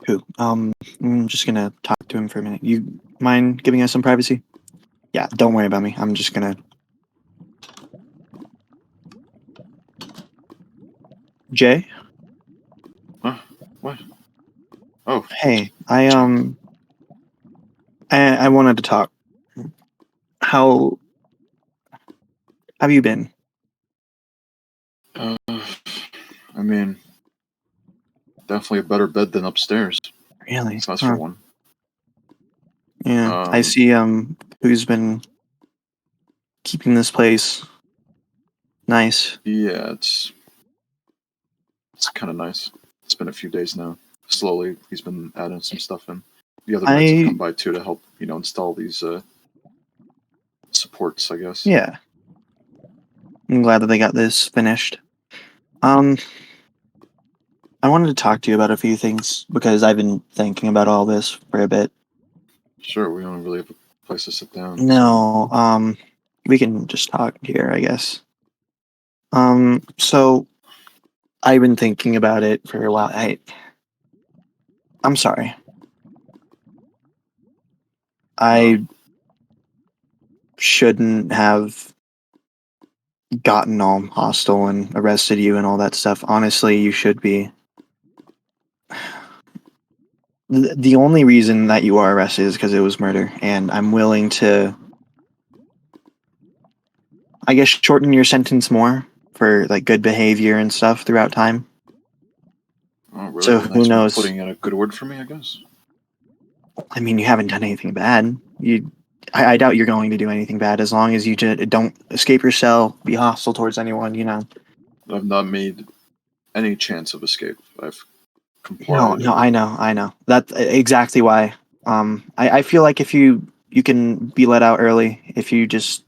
Who? I'm just gonna talk to him for a minute. You mind giving us some privacy? Yeah, don't worry about me. I'm just gonna... Jay? Huh? What? Oh. Hey, I wanted to talk. How have you been? I mean, definitely a better bed than upstairs. Really? So that's for one. Yeah, I see, who's been keeping this place nice. Yeah, it's kind of nice. It's been a few days now. Slowly, he's been adding some stuff in. The other nights have come by too to help, install these supports, I guess. Yeah. I'm glad that they got this finished. I wanted to talk to you about a few things because I've been thinking about all this for a bit. Sure, we don't really have a place to sit down. No, we can just talk here, I guess. So I've been thinking about it for a while. I'm sorry. I shouldn't have gotten all hostile and arrested you and all that stuff. Honestly, you should be. The only reason that you are arrested is because it was murder, and I'm willing to, I guess, shorten your sentence more for like good behavior and stuff throughout time. Oh, really? So Well, who thanks knows? for putting in a good word for me, I guess. I mean, you haven't done anything bad. I doubt you're going to do anything bad as long as you don't escape your cell, be hostile towards anyone. I've not made any chance of escape. I've complied. No, I know. That's exactly why. I feel like if you can be let out early, if you just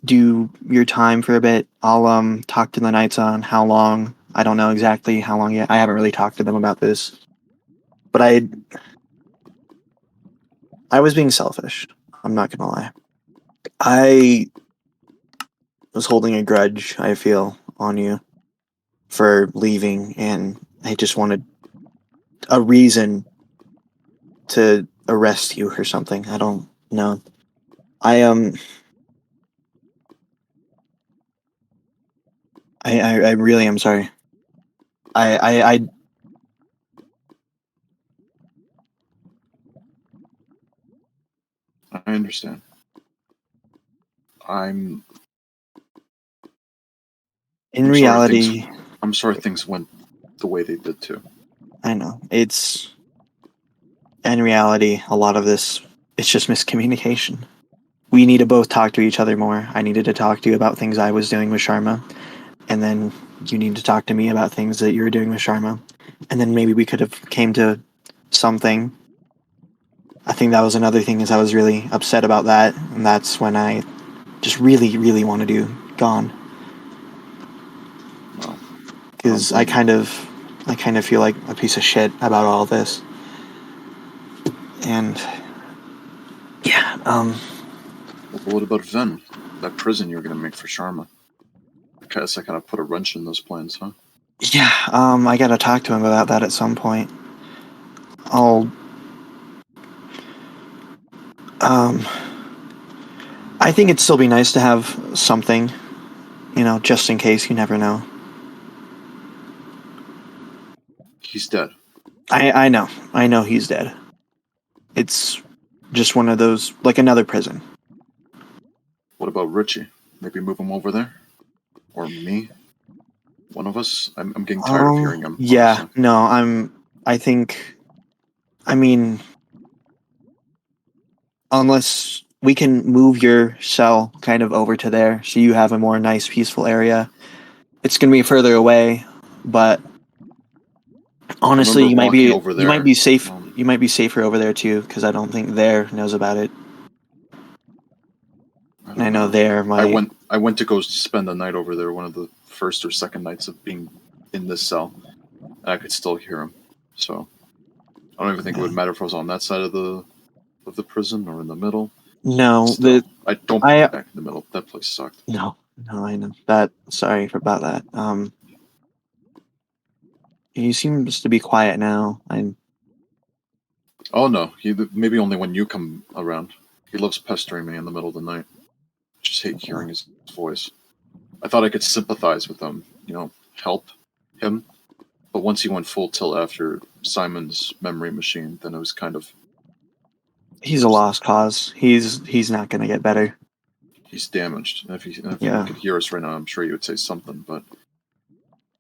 do your time for a bit, I'll talk to the Knights on how long. I don't know exactly how long yet. I haven't really talked to them about this, but I was being selfish. I'm not gonna lie. I was holding a grudge, I feel, on you for leaving, and I just wanted a reason to arrest you or something. I don't know. I really am sorry. I I understand. in I'm reality, I'm sorry things went the way they did too. I know. In reality, a lot of this, it's just miscommunication. We need to both talk to each other more. I needed to talk to you about things I was doing with Sharma, and then you need to talk to me about things that you were doing with Sharma, and then maybe we could have came to something. I think that was another thing is I was really upset about that, and that's when I just really, really wanted you gone. Well, Because I kind of feel like a piece of shit about all this. And yeah, what about Ven? That prison you're gonna make for Sharma? I guess I kind of put a wrench in those plans, huh? yeah, I gotta talk to him about that at some point. I think it'd still be nice to have something, just in case. You never know. He's dead. I know he's dead. It's just one of those, like another prison. What about Richie? Maybe move him over there? Or me? One of us? I'm getting tired of hearing him. Yeah, Honestly. no, I mean, unless we can move your cell kind of over to there so you have a more nice, peaceful area. It's going to be further away, but honestly, you might be safe. You might be safer over there too, because I don't think there knows about it. I know there might. I went to go spend the night over there, one of the first or second nights of being in this cell, and I could still hear him. So I don't even think it would matter if I was on that side of the prison or in the middle. No, I don't put me back in the middle. That place sucked. No, I know that. Sorry about that. You seem just to be quiet now. Oh no, maybe only when you come around. He loves pestering me in the middle of the night. I just hate hearing his voice. I thought I could sympathize with him, help him. But once he went full tilt after Simon's memory machine, then it was kind of... He's a lost cause. He's not going to get better. He's damaged. And if he Yeah. could hear us right now, I'm sure he would say something, but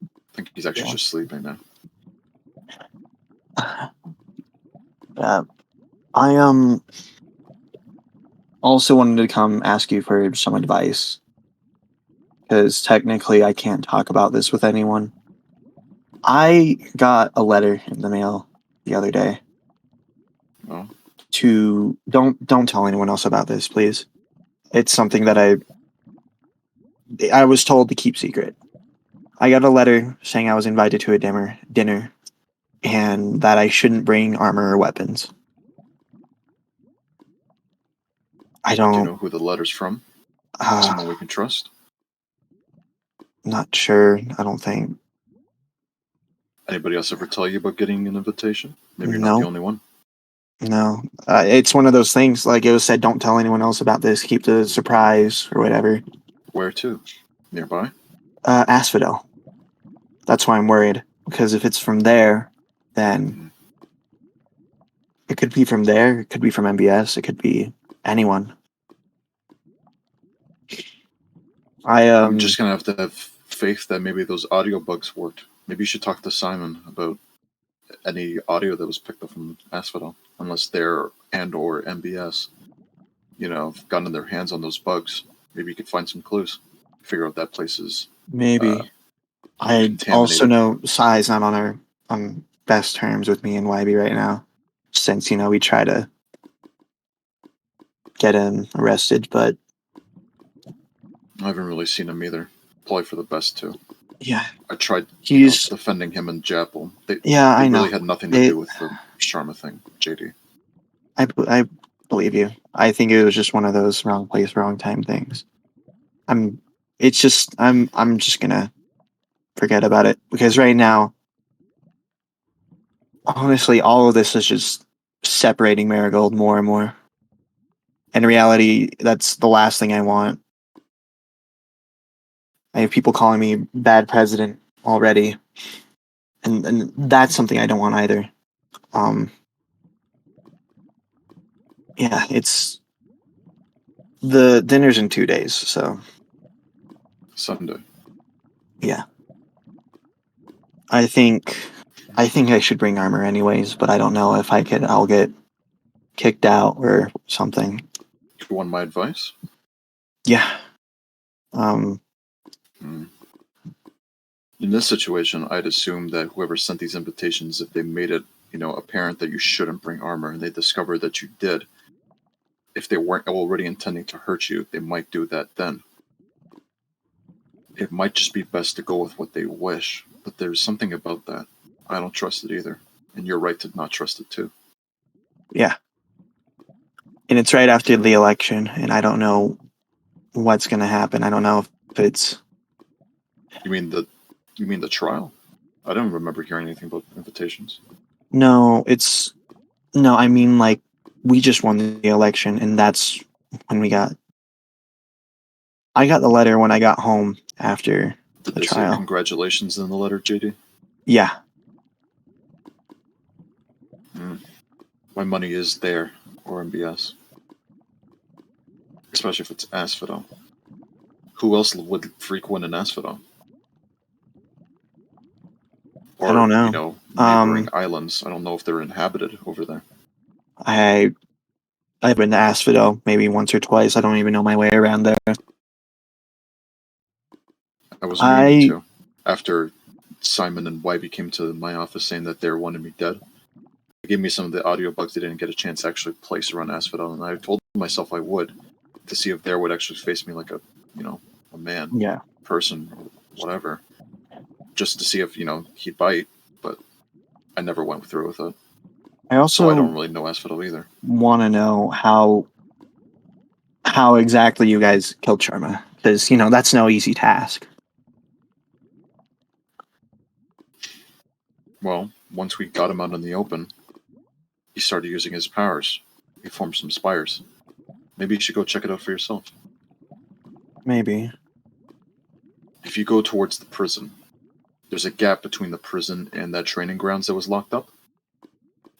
I think he's actually just sleeping now. I also wanted to come ask you for some advice, because technically I can't talk about this with anyone. I got a letter in the mail the other day. Oh, To don't tell anyone else about this, please. It's something that I was told to keep secret. I got a letter saying I was invited to a dinner, and that I shouldn't bring armor or weapons. I do you don't. know who the letter's from? Someone we can trust? Not sure. I don't think. Anybody else ever tell you about getting an invitation? Maybe you're No. not the only one. No. It's one of those things. Like it was said, don't tell anyone else about this. Keep the surprise or whatever. Where to? Nearby? Asphodel. That's why I'm worried, because if it's from there, then it could be from there. It could be from MBS. It could be anyone. I'm just gonna have to have faith that maybe those audio bugs worked. Maybe you should talk to Simon about any audio that was picked up from Asphodel, unless they're or MBS, have gotten their hands on those bugs. Maybe you could find some clues, figure out that place is maybe. I also know Sai's not on best terms with me and YB right now, since we try to get him arrested, but I haven't really seen him either. Probably for the best too. Yeah, I tried defending him in Japple. They I know. Really had nothing to do with the Sharma thing, JD. I believe you. I think it was just one of those wrong place, wrong time things. I'm just gonna forget about it, because right now, honestly, all of this is just separating Marigold more and more. In reality, that's the last thing I want. I have people calling me bad president already, and that's something I don't want either. Yeah, it's the dinner's in 2 days, so Sunday. Yeah. I think I should bring armor anyways, but I don't know if I'll get kicked out or something. You want my advice? Yeah. In this situation, I'd assume that whoever sent these invitations, if they made it, apparent that you shouldn't bring armor, and they discovered that you did, if they weren't already intending to hurt you, they might do that then. It might just be best to go with what they wish, but there's something about that. I don't trust it either, and you're right to not trust it too. Yeah. And it's right after the election, and I don't know what's going to happen. I don't know if it's... You mean the trial? I don't remember hearing anything about invitations. No, I mean, like, we just won the election, and that's when I got the letter when I got home after Did the they trial. say congratulations in the letter, JD? Yeah. My money is there, or MBS. Especially if it's Asphodel. Who else would frequent an Asphodel? Or, I don't know. Neighboring islands. I don't know if they're inhabited over there. I've been to Asphodel maybe once or twice. I don't even know my way around there. I was meaning to. After Simon and YB came to my office saying that they wanted me dead, they gave me some of the audio bugs they didn't get a chance to actually place around Asphodel, and I told myself I would, to see if there would actually face me like a man, person, or whatever, just to see if, he'd bite, but I never went through with it. I don't really know Asphodel either. Want to know how exactly you guys killed Sharma, because, that's no easy task. Well, once we got him out in the open, he started using his powers. He formed some spires. Maybe you should go check it out for yourself. Maybe. If you go towards the prison, there's a gap between the prison and that training grounds that was locked up.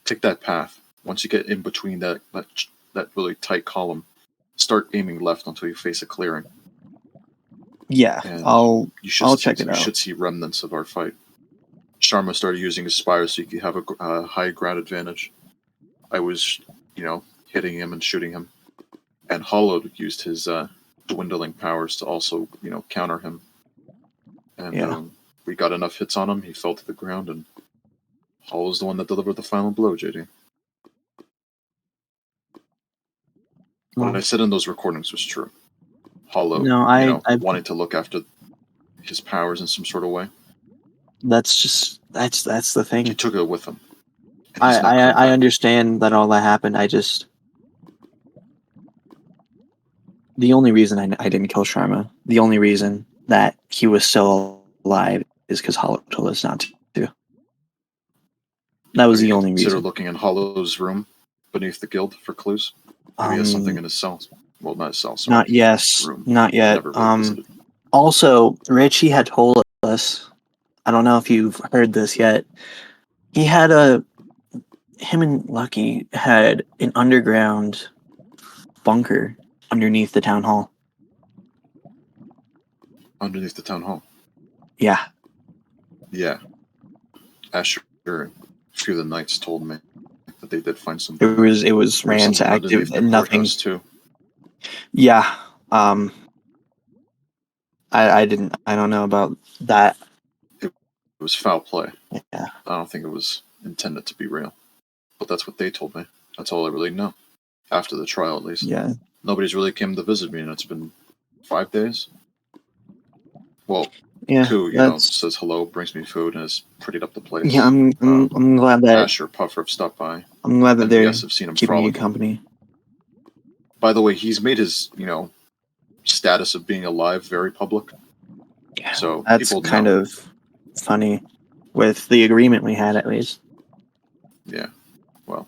Take that path. Once you get in between that really tight column, start aiming left until you face a clearing. Yeah, And I'll check it out. You should see remnants of our fight. Sharma started using his spires so you could have a high ground advantage. I was, hitting him and shooting him. And Hollow used his dwindling powers to also, counter him. And we got enough hits on him, he fell to the ground, and Hollow's the one that delivered the final blow, JD. What I said in those recordings was true. Hollow, wanting to look after his powers in some sort of way. That's the thing. He took it with him. I understand that all that happened. The only reason I didn't kill Sharma, the only reason that he was still alive is because Hollow told us not to. That was the only reason. Consider looking in Hollow's room beneath the guild for clues. Maybe he has something in his cell. Well, not his cell. Sorry. Not yet. Also, Richie had told us. I don't know if you've heard this yet. Him and Lucky had an underground bunker underneath the town hall. Underneath the town hall? Yeah. Yeah. Asher, a few of the knights told me that they did find some. It was ransacked and nothing. Too. Yeah. I don't know about that. It was foul play. Yeah. I don't think it was intended to be real. But that's what they told me. That's all I really know. After the trial, at least. Yeah. Nobody's really came to visit me, and it's been 5 days. Well, 2, says hello, brings me food, and has prettied up the place. Yeah, I'm glad that Asher, Puffer have stopped by. I'm glad that they're have seen him keeping you company. By the way, he's made his, status of being alive very public. Yeah, so that's kind of funny with the agreement we had, at least. Yeah. Well,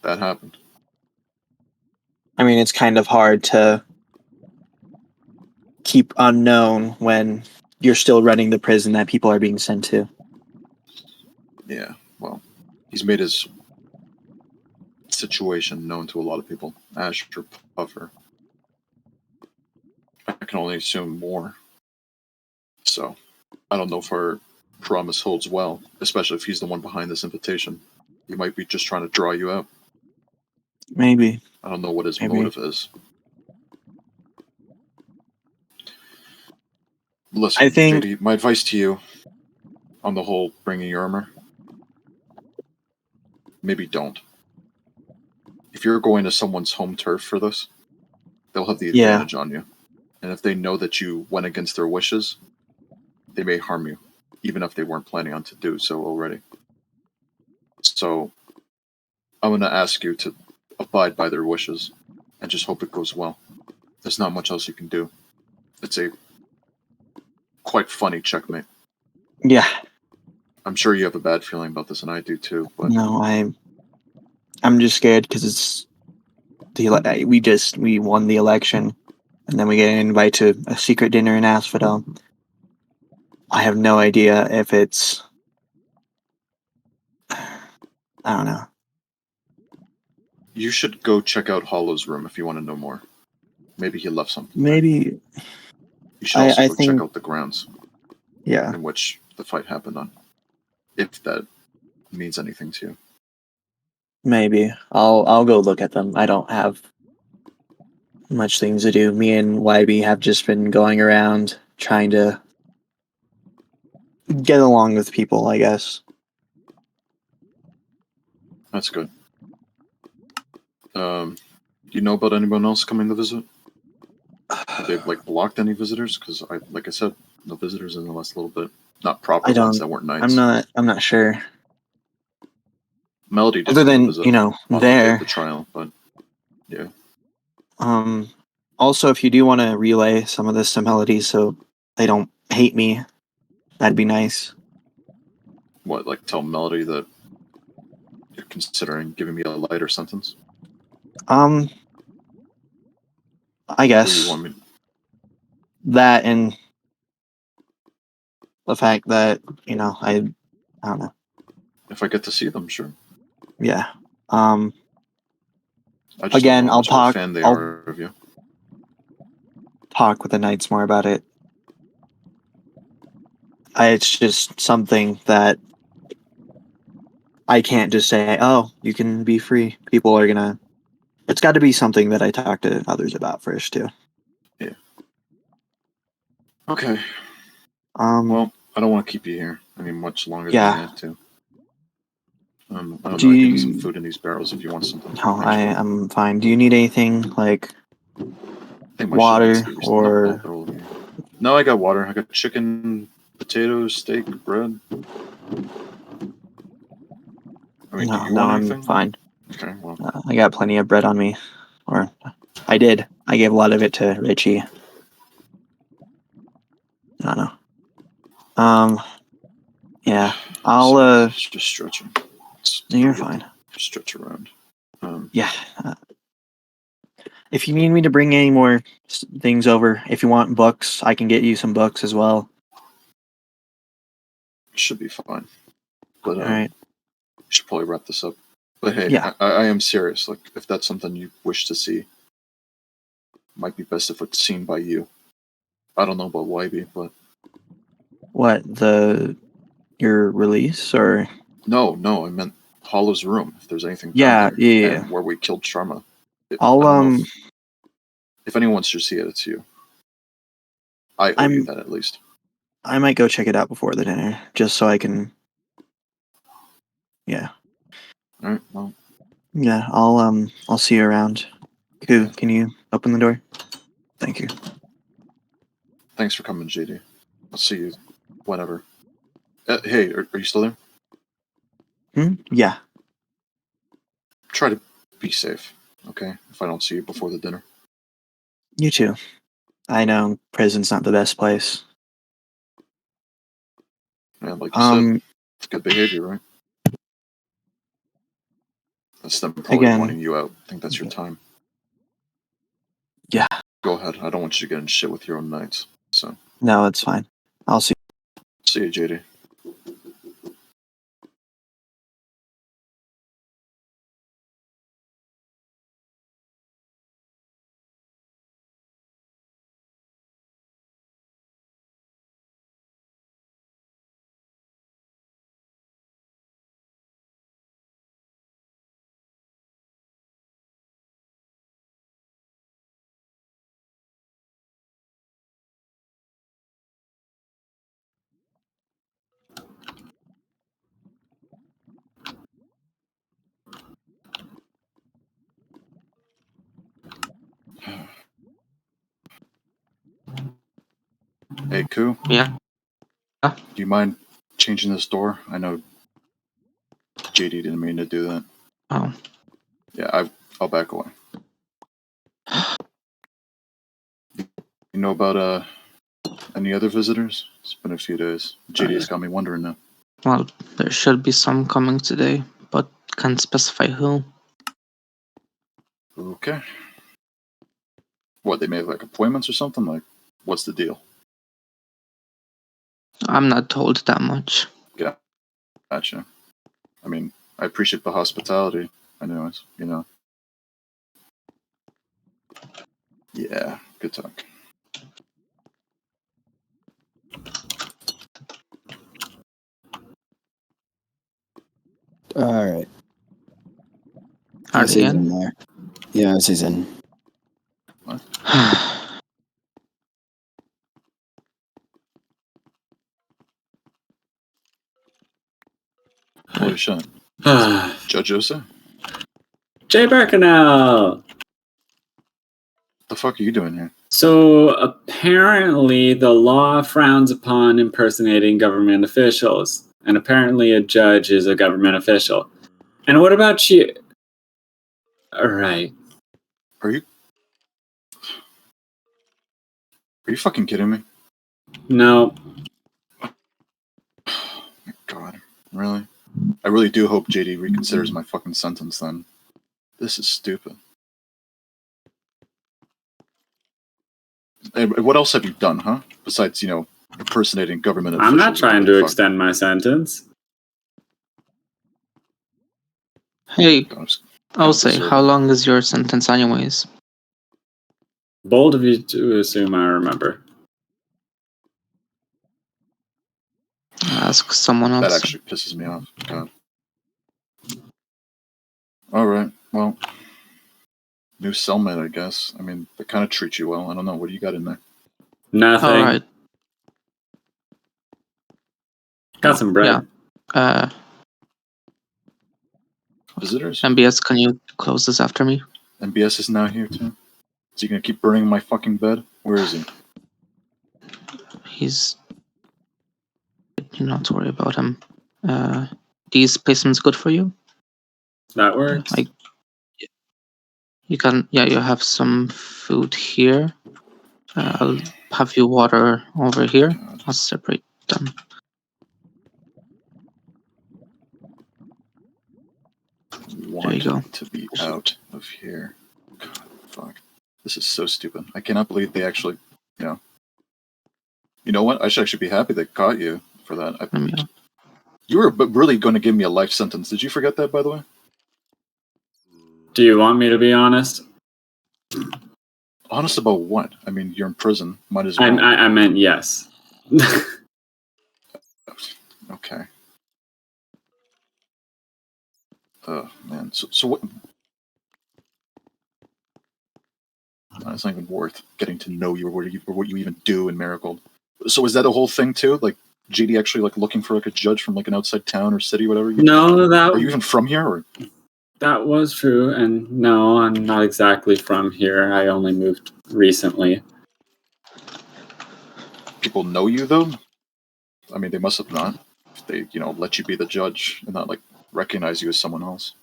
that happened. I mean, it's kind of hard to keep unknown when you're still running the prison that people are being sent to. Yeah, well, he's made his situation known to a lot of people. Asher, Puffer. I can only assume more. So, I don't know if our promise holds well, especially if he's the one behind this invitation. He might be just trying to draw you out. Maybe. I don't know what his motive is. Listen, JD, my advice to you on the whole bringing your armor, maybe don't. If you're going to someone's home turf for this, they'll have the advantage on you. And if they know that you went against their wishes, they may harm you, even if they weren't planning on to do so already. So, I'm going to ask you to abide by their wishes and just hope it goes well. There's not much else you can do. It's a quite funny checkmate. Yeah. I'm sure you have a bad feeling about this, and I do too. But no, I'm just scared because it's we won the election, and then we get an invite to a secret dinner in Asphodel. I have no idea if it's. I don't know. You should go check out Hollow's room if you want to know more. Maybe he left something. Maybe. You should also go check out the grounds. Yeah. In which the fight happened on. If that means anything to you. Maybe. I'll go look at them. I don't have much things to do. Me and YB have just been going around trying to get along with people, I guess. That's good. Do you know about anyone else coming to visit? Have they blocked any visitors? Because like I said, no visitors in the last little bit. Not proper ones that weren't nice. I'm not sure. Melody did other than visit there the trial, but yeah. Also, if you do want to relay some of this to Melody so they don't hate me, that'd be nice. What, tell Melody that You're considering giving me a lighter sentence? I What do guess you want me? that and the fact that I don't know. If I get to see them, sure. Yeah. I just Again, don't know how much of a fan they are of you. talk with the Knights more about it. It's just something that I can't just say, "Oh, you can be free." People are gonna. It's got to be something that I talk to others about first too. Yeah. Okay. Well, I don't want to keep you here any much longer yeah. than you have to. I don't Do know. I can get some you? food in these barrels if you want something. No, I'm fine. Do you need anything like I think my water shipment's here. or? They're all here. No, I got water. I got chicken, potatoes, steak, bread. I mean, do you No, want I'm anything? fine. Okay, well. I got plenty of bread on me, or I did. I gave a lot of it to Richie. I don't know. Yeah, I'll. Just stretching. You're fine. Stretch around. Yeah. If you need me to bring any more things over, if you want books, I can get you some books as well. Should be fine. But All right. we should probably wrap this up. But hey, Yeah. I am serious. Like, if that's something you wish to see, might be best if it's seen by you. I don't know about YB, but What, your release or? no, I meant Hollow's room. If there's anything Yeah, down there, yeah. and where we killed Sharma. I I'll don't know if anyone should see it, it's you. I owe you that at least. I might go check it out before the dinner, just so I can. Yeah. All right. Well. Yeah. I'll see you around. Koo, can you open the door? Thank you. Thanks for coming, JD. I'll see you whenever. Hey, are you still there? Yeah. Try to be safe, okay? If I don't see you before the dinner. You too. I know prison's not the best place. Yeah, like you said, it's good behavior, right? That's them probably wanting you out. I think that's your time. Yeah. Go ahead. I don't want you to get in shit with your own knights. So. No, it's fine. I'll see. See you, JD. Hey, Koo? Yeah. Do you mind changing this door? I know JD didn't mean to do that. Oh. Yeah, I'll back away. You know about any other visitors? It's been a few days. JD's got me wondering now. Well, there should be some coming today, but can't specify who. Okay. What, they made like appointments or something? Like, what's the deal? I'm not told that much. Yeah, gotcha. I mean, I appreciate the hospitality. Anyways, you know. Yeah, good talk. Alright. Are they in? There. Yeah, he's in. What? Holy shit. Judge Jose? Jay Bercanel! The fuck are you doing here? So apparently the law frowns upon impersonating government officials, and apparently a judge is a government official. And what about you? Alright. Are you fucking kidding me? No. Oh my god. Really? I really do hope JD reconsiders my fucking sentence then. This is stupid. Hey, what else have you done, huh? Besides, impersonating government officials. I'm not trying to Fuck. extend my sentence. Hey, I'll say, deserve how it. long is your sentence anyways? Bold of you to assume I remember. Ask someone That else. actually pisses me off. God. Alright, well. New cellmate, I guess. I mean, they kind of treat you well. I don't know. What do you got in there? Nothing. Alright, Got some bread. Visitors? MBS, can you close this after me? MBS is now here, too. Is he gonna keep burning my fucking bed? Where is he? He's... You not to worry about him. These placements good for you? That works. You can... Yeah, you have some food here. I'll have you water over here. God. I'll separate them. Want you go. to be out of here. God, fuck. This is so stupid. I cannot believe they actually, You know what? I should actually be happy they caught you for that. You were really going to give me a life sentence. Did you forget that, by the way? Do you want me to be honest? Honest about what? I mean, you're in prison. Might as well. I meant yes. Okay. Oh, man. So what? It's not even worth getting to know you or what you even do in Marigold. So is that a whole thing too? Like JD actually looking for a judge from an outside town or city, whatever? No, Are you even from here? Or? That was true, and no, I'm not exactly from here. I only moved recently. People know you though? I mean, they must have not. If they, let you be the judge and not recognize you as someone else.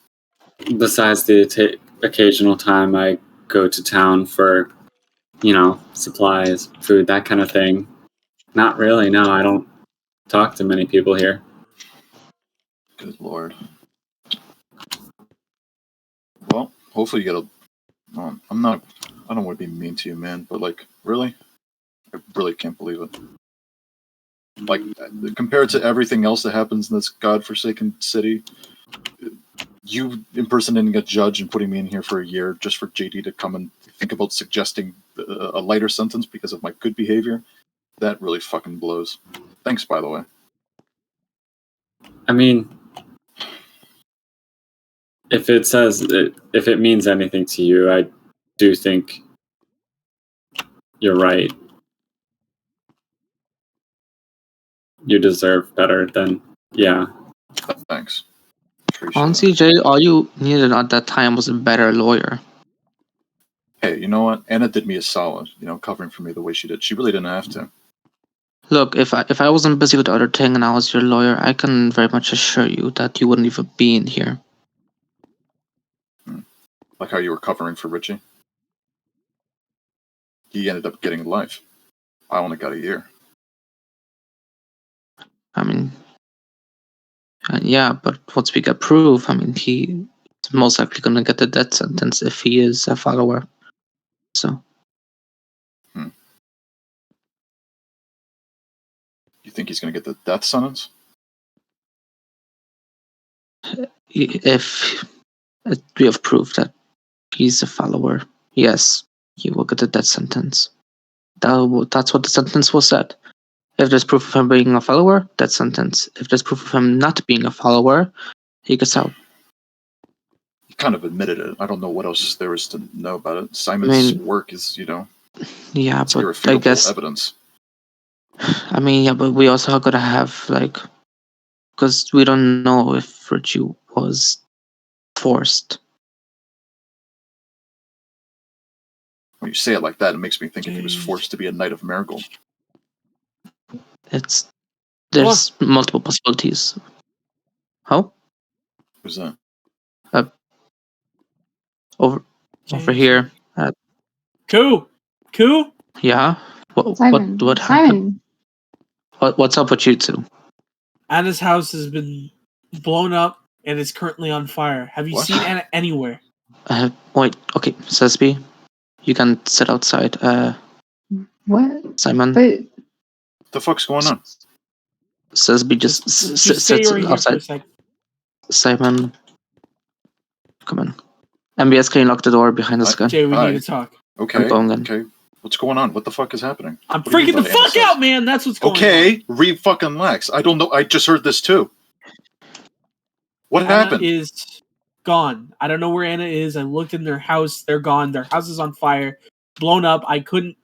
Besides the occasional time I go to town for, supplies, food, that kind of thing. Not really, no, I don't talk to many people here. Good lord. Well, hopefully you get I don't want to be mean to you, man, but really? I really can't believe it. Compared to everything else that happens in this godforsaken city, you impersonating a judge and putting me in here for a year just for JD to come and think about suggesting a lighter sentence because of my good behavior, that really fucking blows. Thanks, by the way. I mean, if it means anything to you, I do think you're right. You deserve better than, yeah. Thanks. Honestly, Jay, all you needed at that time was a better lawyer. Hey, you know what? Anna did me a solid, covering for me the way she did. She really didn't have to. Look, if I wasn't busy with other thing and I was your lawyer, I can very much assure you that you wouldn't even be in here. Like how you were covering for Richie. He ended up getting life. I only got a year. I mean, yeah, but once we get proof, I mean, he's most likely going to get the death sentence if he is a follower. So. You think he's going to get the death sentence? If we have proof that he's a follower, yes, he will get the death sentence. That's what the sentence was said. If there's proof of him being a follower, death sentence. If there's proof of him not being a follower, he gets out. He kind of admitted it. I don't know what else there is to know about it. Simon's work is, yeah, it's but irrefutable I guess evidence. I mean, yeah, but we also gotta have because we don't know if Richie was forced. When you say it like that, it makes me think if he was forced to be a Knight of Marigold. There's multiple possibilities. How? Who's that? Over here. Coup? Yeah. Simon, What happened? What's up with you two? Anna's house has been blown up and is currently on fire. Have you What? seen Anna anywhere? Wait, okay, Sesby, you can sit outside. What? Simon, But The fuck's going on? Sesby just Just stay sits right here for a outside. sec. Simon, come on. MBS, can you lock the door behind us again? Jay, we Hi. need to talk. Okay. Bongan. Okay. What's going on? What the fuck is happening? I'm What do you freaking mean the by Anna fuck says? out, man. That's what's going on. Okay, fucking Lex. I don't know. I just heard this too. What Anna happened? is gone. I don't know where Anna is. I looked in their house. They're gone. Their house is on fire, blown up. I don't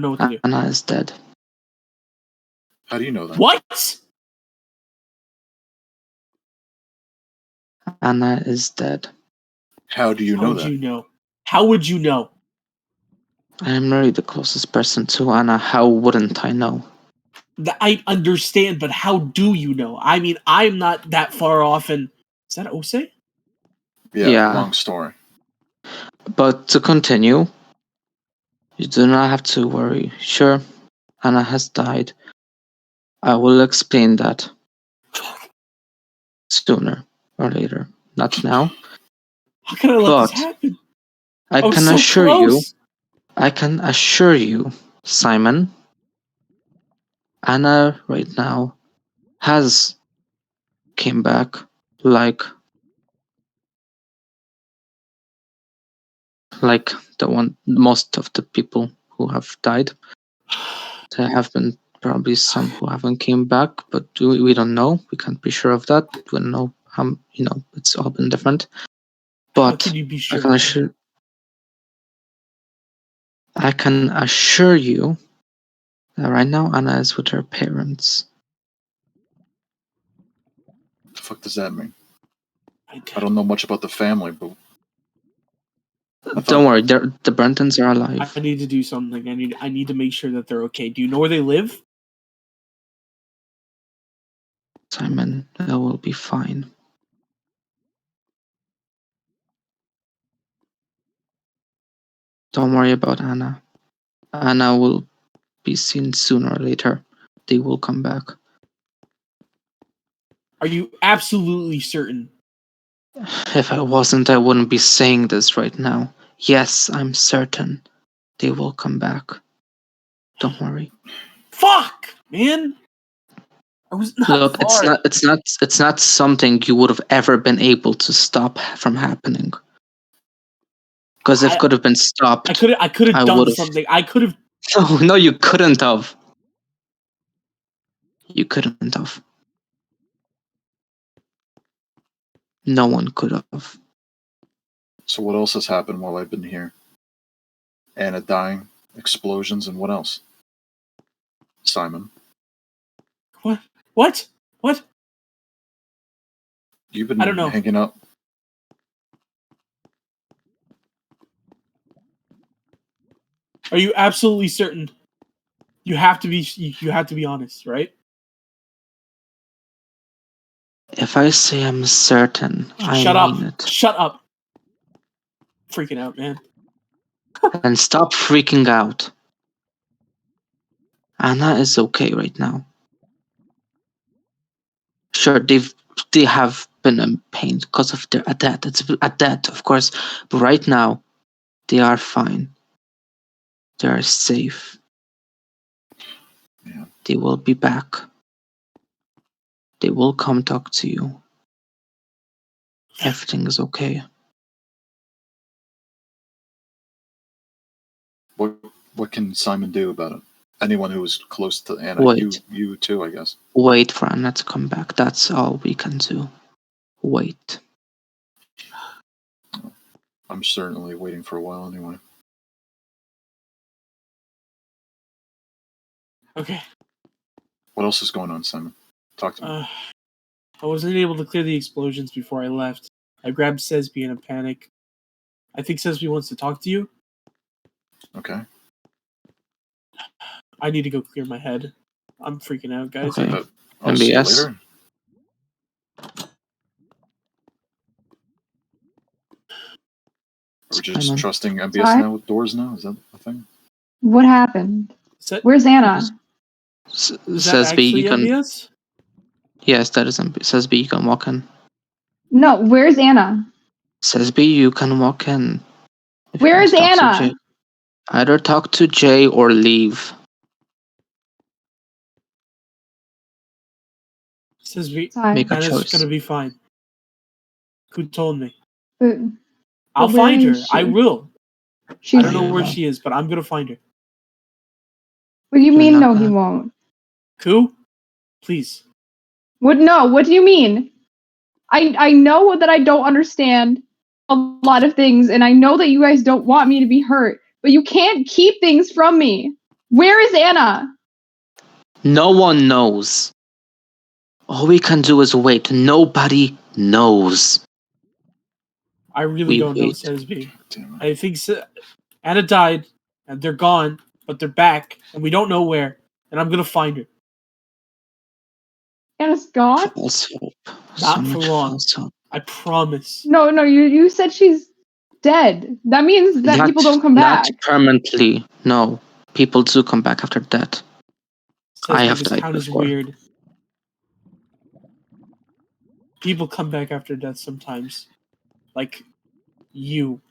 know what to do. Anna is dead. How do you know that? What? Anna is dead. How do you How know would that? you know? How would you know? I am really the closest person to Anna. How wouldn't I know? I understand, but how do you know? I mean, I'm not that far off. And is that Ose? Yeah. Long story. But to continue, you do not have to worry. Sure, Anna has died. I will explain that sooner or later. Not now. How can I let this But happen? I was can so assure you, close. Simon, Anna right now has came back like most of the people who have died. There have been probably some who haven't came back, but we don't know. We can't be sure of that. We don't know how, it's all been different. How But can you be I sure? can assure you that right now Anna is with her parents. What the fuck does that mean? I don't know much about the family, but Don't worry, the Brentons are alive. I need to do something. I need to make sure that they're okay. Do you know where they live? Simon, that will be fine. Don't worry about Anna. Anna will be seen sooner or later. They will come back. Are you absolutely certain? If I wasn't, I wouldn't be saying this right now. Yes, I'm certain they will come back. Don't worry. Fuck, man. I was not Look, far. it's not something you would have ever been able to stop from happening. Because if it could have been stopped, I could have done would've. something. I could have. No, you couldn't have. You couldn't have. No one could have. so what else has happened while I've been here? Anna dying, explosions, and what else? Simon, What? you've been I don't know. hanging out. Are you absolutely certain? You have to be. You have to be honest, right? If I say I'm certain, I Shut up. mean it. Shut up. Freaking out, man. And stop freaking out. Anna is okay right now. Sure, they have been in pain because of their death. It's a death, of course, but right now they are fine. They are safe. Yeah. They will be back. They will come talk to you. Everything is okay. What can Simon do about it? Anyone who was close to Anna, Wait. you too, I guess. Wait for Anna to come back. That's all we can do. Wait. I'm certainly waiting for a while anyway. Okay. What else is going on, Simon? Talk to me. I wasn't able to clear the explosions before I left. I grabbed Sesby in a panic. I think Sesby wants to talk to you. Okay. I need to go clear my head. I'm freaking out, guys. Okay. I'll see you MBS. later. Are we just Simon. trusting MBS Hi. now with doors now? Is that a thing? What happened? Is that, Where's Anna? is that Sesby, actually you can. MBS? Yes, that is MP. Says B, you can walk in. No, where's Anna? Says B, you can walk in. If you Where want is to talk to Anna? Jay. Either talk to Jay or leave. Says we. Sorry. Make a Anna's choice. gonna be fine. Who told me? But I'll where find her. is I she? will. She's, I don't know where she is, but I'm gonna find her. what do you You're mean, not no, he gonna- won't? Ku, please. What? No, what do you mean? I know that I don't understand a lot of things, and I know that you guys don't want me to be hurt, but you can't keep things from me. Where is Anna? No one knows. All we can do is wait. Nobody knows. I really We don't know, wait. says B. Damn it. I think Anna died, and they're gone, but they're back, and we don't know where. And I'm gonna find her. Anna's gone? False hope. Not So for much long. false hope. I promise. No, you said she's dead. That means that people don't come back. Not permanently. No. People do come back after death. Says I B, have this died town is before. weird. People come back after death sometimes. Like you.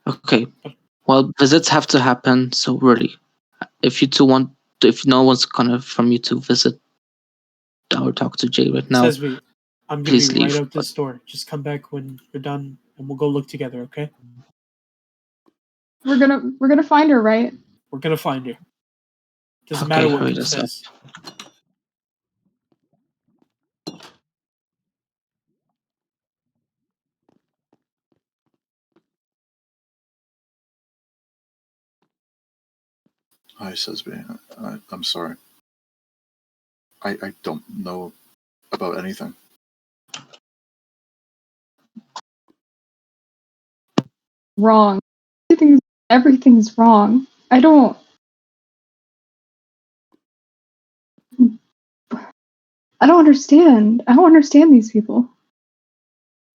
Okay. Well, visits have to happen, so really. If no one's gonna from you to visit or talk to Jay right now, Says B. I'm gonna please be right leave, out this door. Just come back when you're done, and we'll go look together. Okay? We're gonna find her, right? We're gonna find her. Doesn't Okay, matter what hurry Ku this up. says. Hi, says B. I'm sorry. I don't know about anything. Wrong. Everything's wrong. I don't understand. I don't understand these people.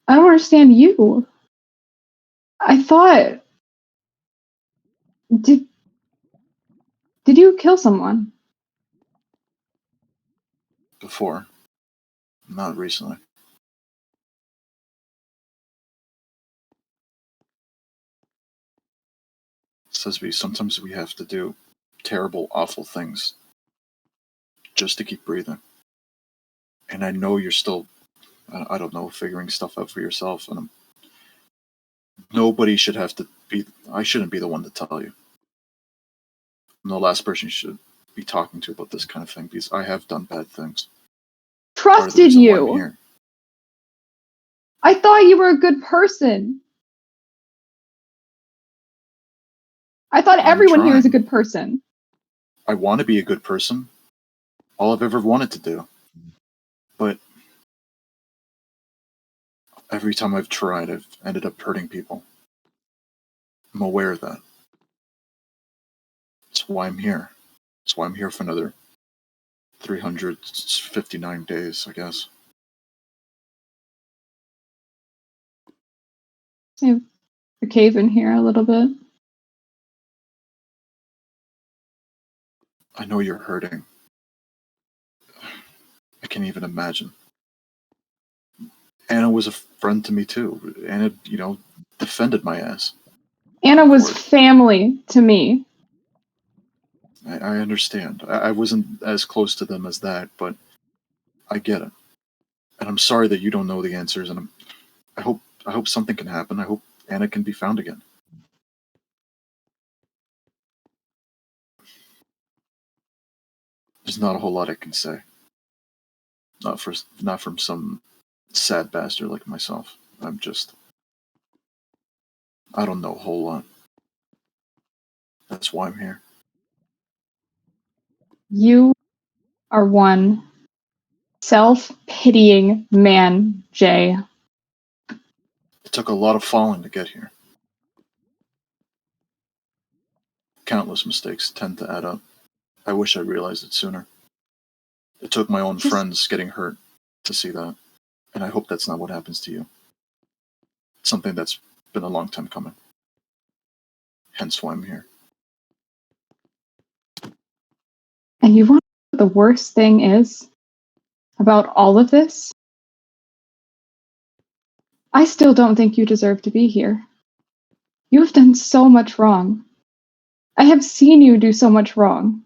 I don't understand you. I thought did you kill someone? Before. Not recently. Says B, sometimes we have to do terrible, awful things just to keep breathing. And I know you're still, I don't know, figuring stuff out for yourself. And nobody should have to be, I shouldn't be the one to tell you. I'm the last person you should be talking to about this kind of thing because I have done bad things. Part of the Trusted reason why I'm you. here. I thought you were a good person. I thought I'm everyone here is a trying. good person. I want to be a good person. All I've ever wanted to do. But every time I've tried, I've ended up hurting people. I'm aware of that. That's why I'm here. That's why I'm here for another 359 days, I guess. The cave in here a little bit. I know you're hurting. I can't even imagine. Anna was a friend to me too. Anna, defended my ass. Anna was Lord. family to me. I understand. I wasn't as close to them as that, but I get it. And I'm sorry that you don't know the answers, and I hope something can happen. I hope Anna can be found again. There's not a whole lot I can say. Not from some sad bastard like myself. I don't know a whole lot. That's why I'm here. You are one self-pitying man, Jay. It took a lot of falling to get here. Countless mistakes tend to add up. I wish I realized it sooner. It took my own friends getting hurt to see that. And I hope that's not what happens to you. It's something that's been a long time coming. Hence why I'm here. And you want to know what the worst thing is? about all of this, I still don't think you deserve to be here. You have done so much wrong. I have seen you do so much wrong.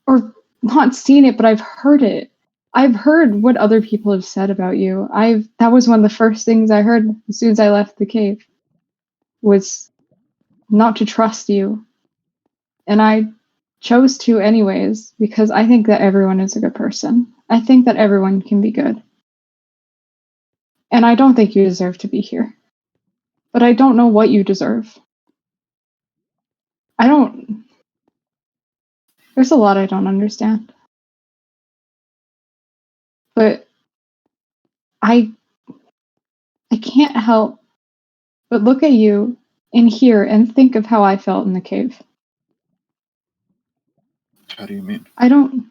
Or not seen it, but I've heard it. I've heard what other people have said about you. That was one of the first things I heard as soon as I left the cave, was not to trust you. And I chose to anyways, because I think that everyone is a good person. I think that everyone can be good. And I don't think you deserve to be here. But I don't know what you deserve. There's a lot I don't understand. But I can't help but look at you and hear and think of how I felt in the cave. How do you mean? I don't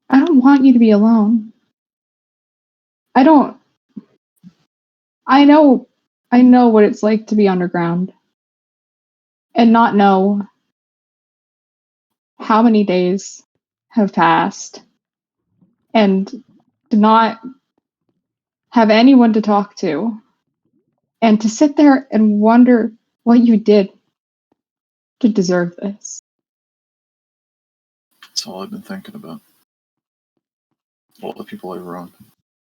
want you to be alone. I know what it's like to be underground and not know how many days have passed and to not have anyone to talk to and to sit there and wonder what you did to deserve this. That's all I've been thinking about. All the people I wronged,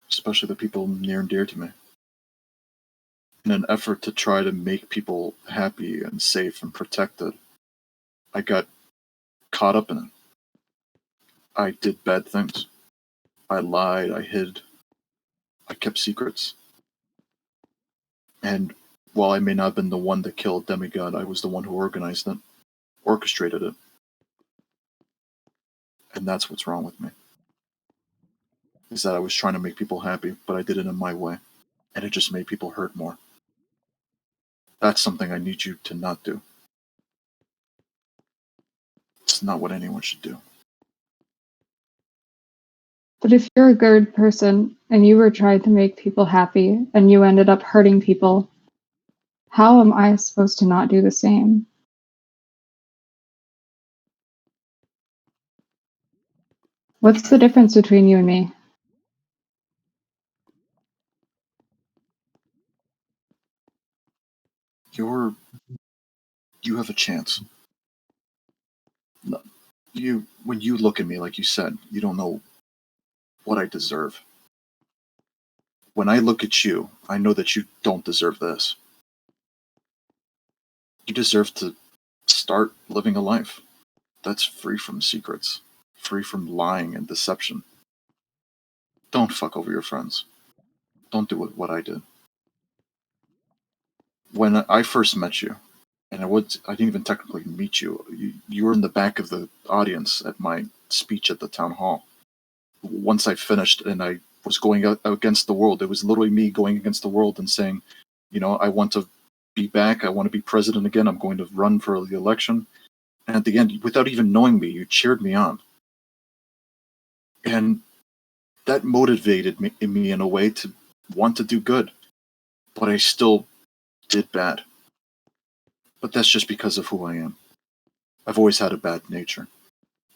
especially the people near and dear to me. In an effort to try to make people happy and safe and protected, I got caught up in it. I did bad things. I lied, I hid, I kept secrets. And while I may not have been the one that killed Demigod, I was the one who organized it, orchestrated it. And that's what's wrong with me. Is that I was trying to make people happy, but I did it in my way. And it just made people hurt more. That's something I need you to not do. It's not what anyone should do. But if you're a good person and you were trying to make people happy and you ended up hurting people, how am I supposed to not do the same? What's the difference between you and me? You have a chance. When you look at me, like you said, you don't know what I deserve. When I look at you, I know that you don't deserve this. You deserve to start living a life that's free from secrets, free from lying and deception. Don't fuck over your friends. Don't do what I did. When I first met you, and I didn't even technically meet you. You were in the back of the audience at my speech at the town hall. Once I finished and I was going out against the world, it was literally me going against the world and saying, I want to be back. I want to be president again. I'm going to run for the election. And at the end, without even knowing me, you cheered me on. And that motivated me in a way to want to do good. But I still did bad. But that's just because of who I am. I've always had a bad nature.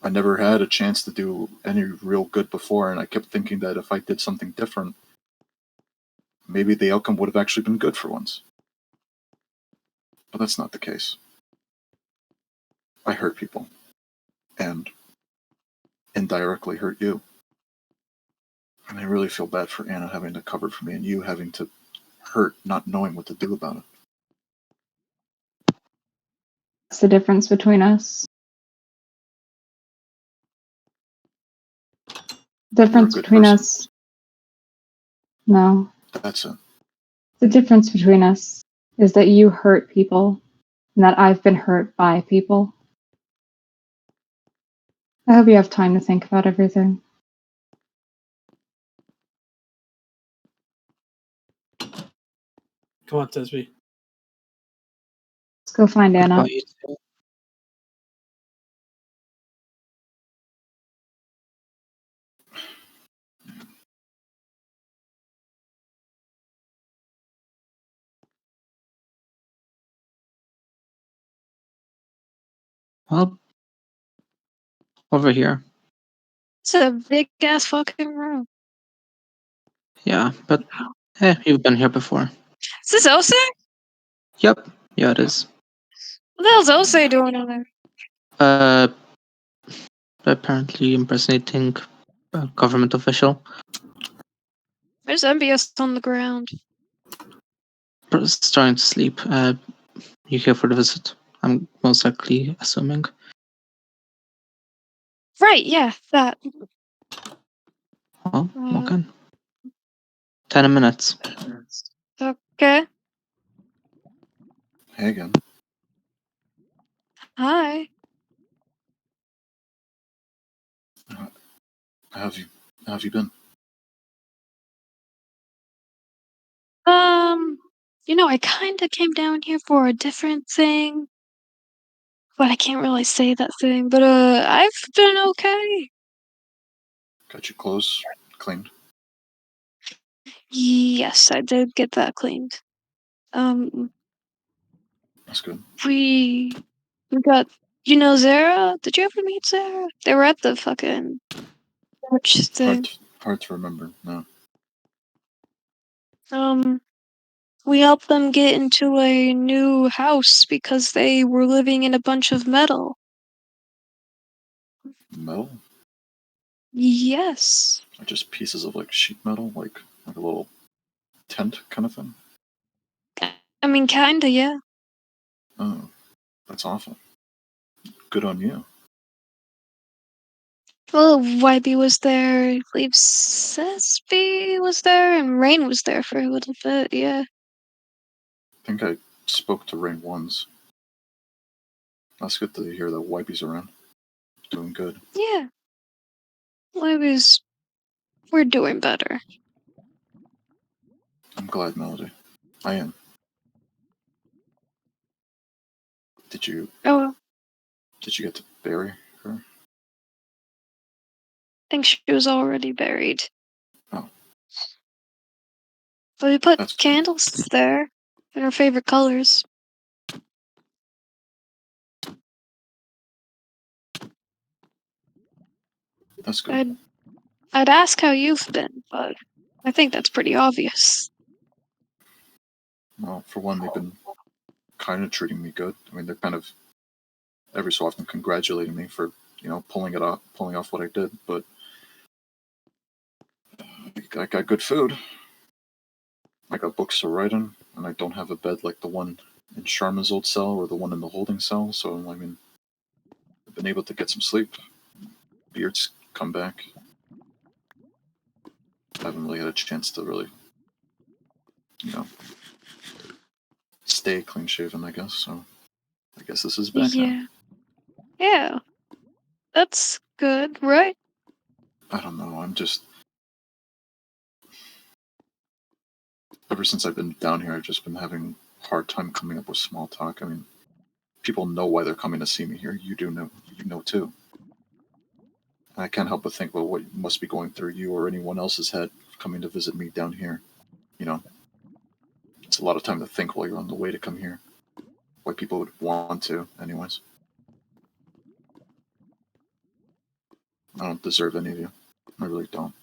I never had a chance to do any real good before, and I kept thinking that if I did something different, maybe the outcome would have actually been good for once. But that's not the case. I hurt people. And indirectly hurt you. And I really feel bad for Anna having to cover for me and you having to hurt not knowing what to do about it. What's the difference between us? Difference You're a good between person. us. No. That's it. The difference between us is that you hurt people and that I've been hurt by people. I hope you have time to think about everything. Come on, Tesby. Let's go find What Anna. about you two? Well, Over here. It's a big ass fucking room. Yeah, but you've been here before. Is this Ose? Yep. Yeah, it is. What the hell's Ose doing in there? Apparently impersonating a government official. There's MBS on the ground. Just trying to sleep. You here for the visit? I'm most likely assuming. Right, yeah, that. Oh, okay. 10 minutes. Okay. Hey again. Hi. How have you been? I kinda came down here for a different thing. But I can't really say that thing. But, I've been okay. Got your clothes cleaned? Yes, I did get that cleaned. That's good. We got, Zara? Did you ever meet Zara? They were at the fucking church thing. Hard to remember. No. We helped them get into a new house because they were living in a bunch of metal. Metal? Yes. Or just pieces of like sheet metal, like a little tent kind of thing? I mean, kinda, yeah. Oh, that's awful. Good on you. Well, Wybie was there, I believe Sesby was there, and Rain was there for a little bit, yeah. I think I spoke to Rain once. That's good to hear that Wipey's around. Doing good. Yeah. We're doing better. I'm glad, Melody. I am. Did you Oh, get to bury her? I think she was already buried. Oh. But we put That's good. candles there in her favorite colors. That's good. I'd ask how you've been, but I think that's pretty obvious. Well, for one, they've been kind of treating me good. I mean, they're kind of every so often congratulating me for, pulling off what I did, but I got good food. I got books to write in, and I don't have a bed like the one in Sharma's old cell or the one in the holding cell, so, I mean, I've been able to get some sleep. Beard's come back. I haven't really had a chance to really, stay clean shaven, I guess, so I guess this is back now. Yeah. That's good, right? I don't know, I'm just... Ever since I've been down here, I've just been having a hard time coming up with small talk. I mean, people know why they're coming to see me here. You know too. And I can't help but think about what must be going through you or anyone else's head coming to visit me down here. It's a lot of time to think while you're on the way to come here. Why people would want to, anyways. I don't deserve any of you. I really don't.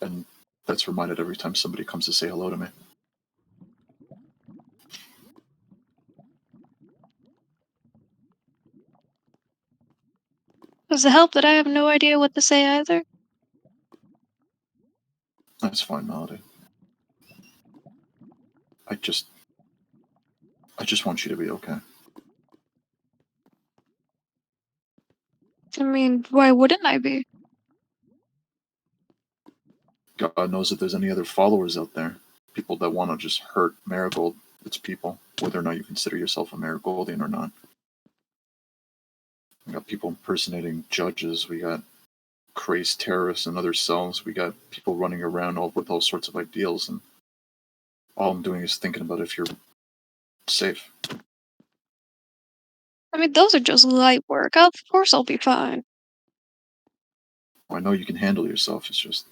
And that's reminded every time somebody comes to say hello to me. Does it help that I have no idea what to say either? That's fine, Melody. I just want you to be okay. I mean, why wouldn't I be? God knows if there's any other followers out there. People that want to just hurt Marigold. It's people, whether or not you consider yourself a Marigoldian or not. We got people impersonating judges. We got crazed terrorists in other cells. We got people running around with all sorts of ideals, and all I'm doing is thinking about if you're safe. I mean, those are just light work. Of course I'll be fine. I know you can handle yourself. It's just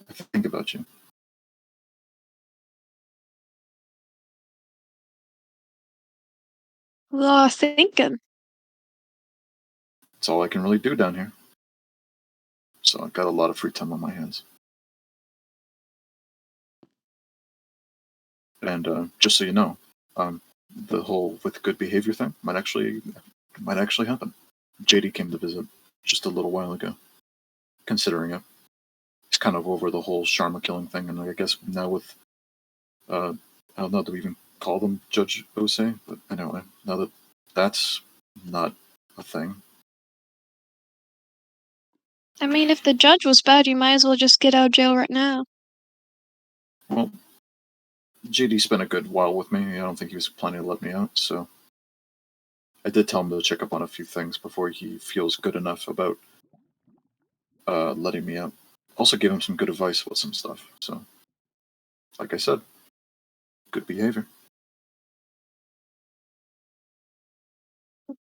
I think about you. A lot of thinking. It's all I can really do down here. So I've got a lot of free time on my hands. And just so you know, the whole with good behavior thing might actually happen. JD came to visit just a little while ago, considering it. He's kind of over the whole Sharma killing thing, and I guess now with I don't know, do we even call them Judge Osei? But anyway, now that that's not a thing. I mean, if the judge was bad, you might as well just get out of jail right now. Well, JD spent a good while with me. I don't think he was planning to let me out, so I did tell him to check up on a few things before he feels good enough about letting me out. Also gave him some good advice about some stuff. So, like I said, good behavior.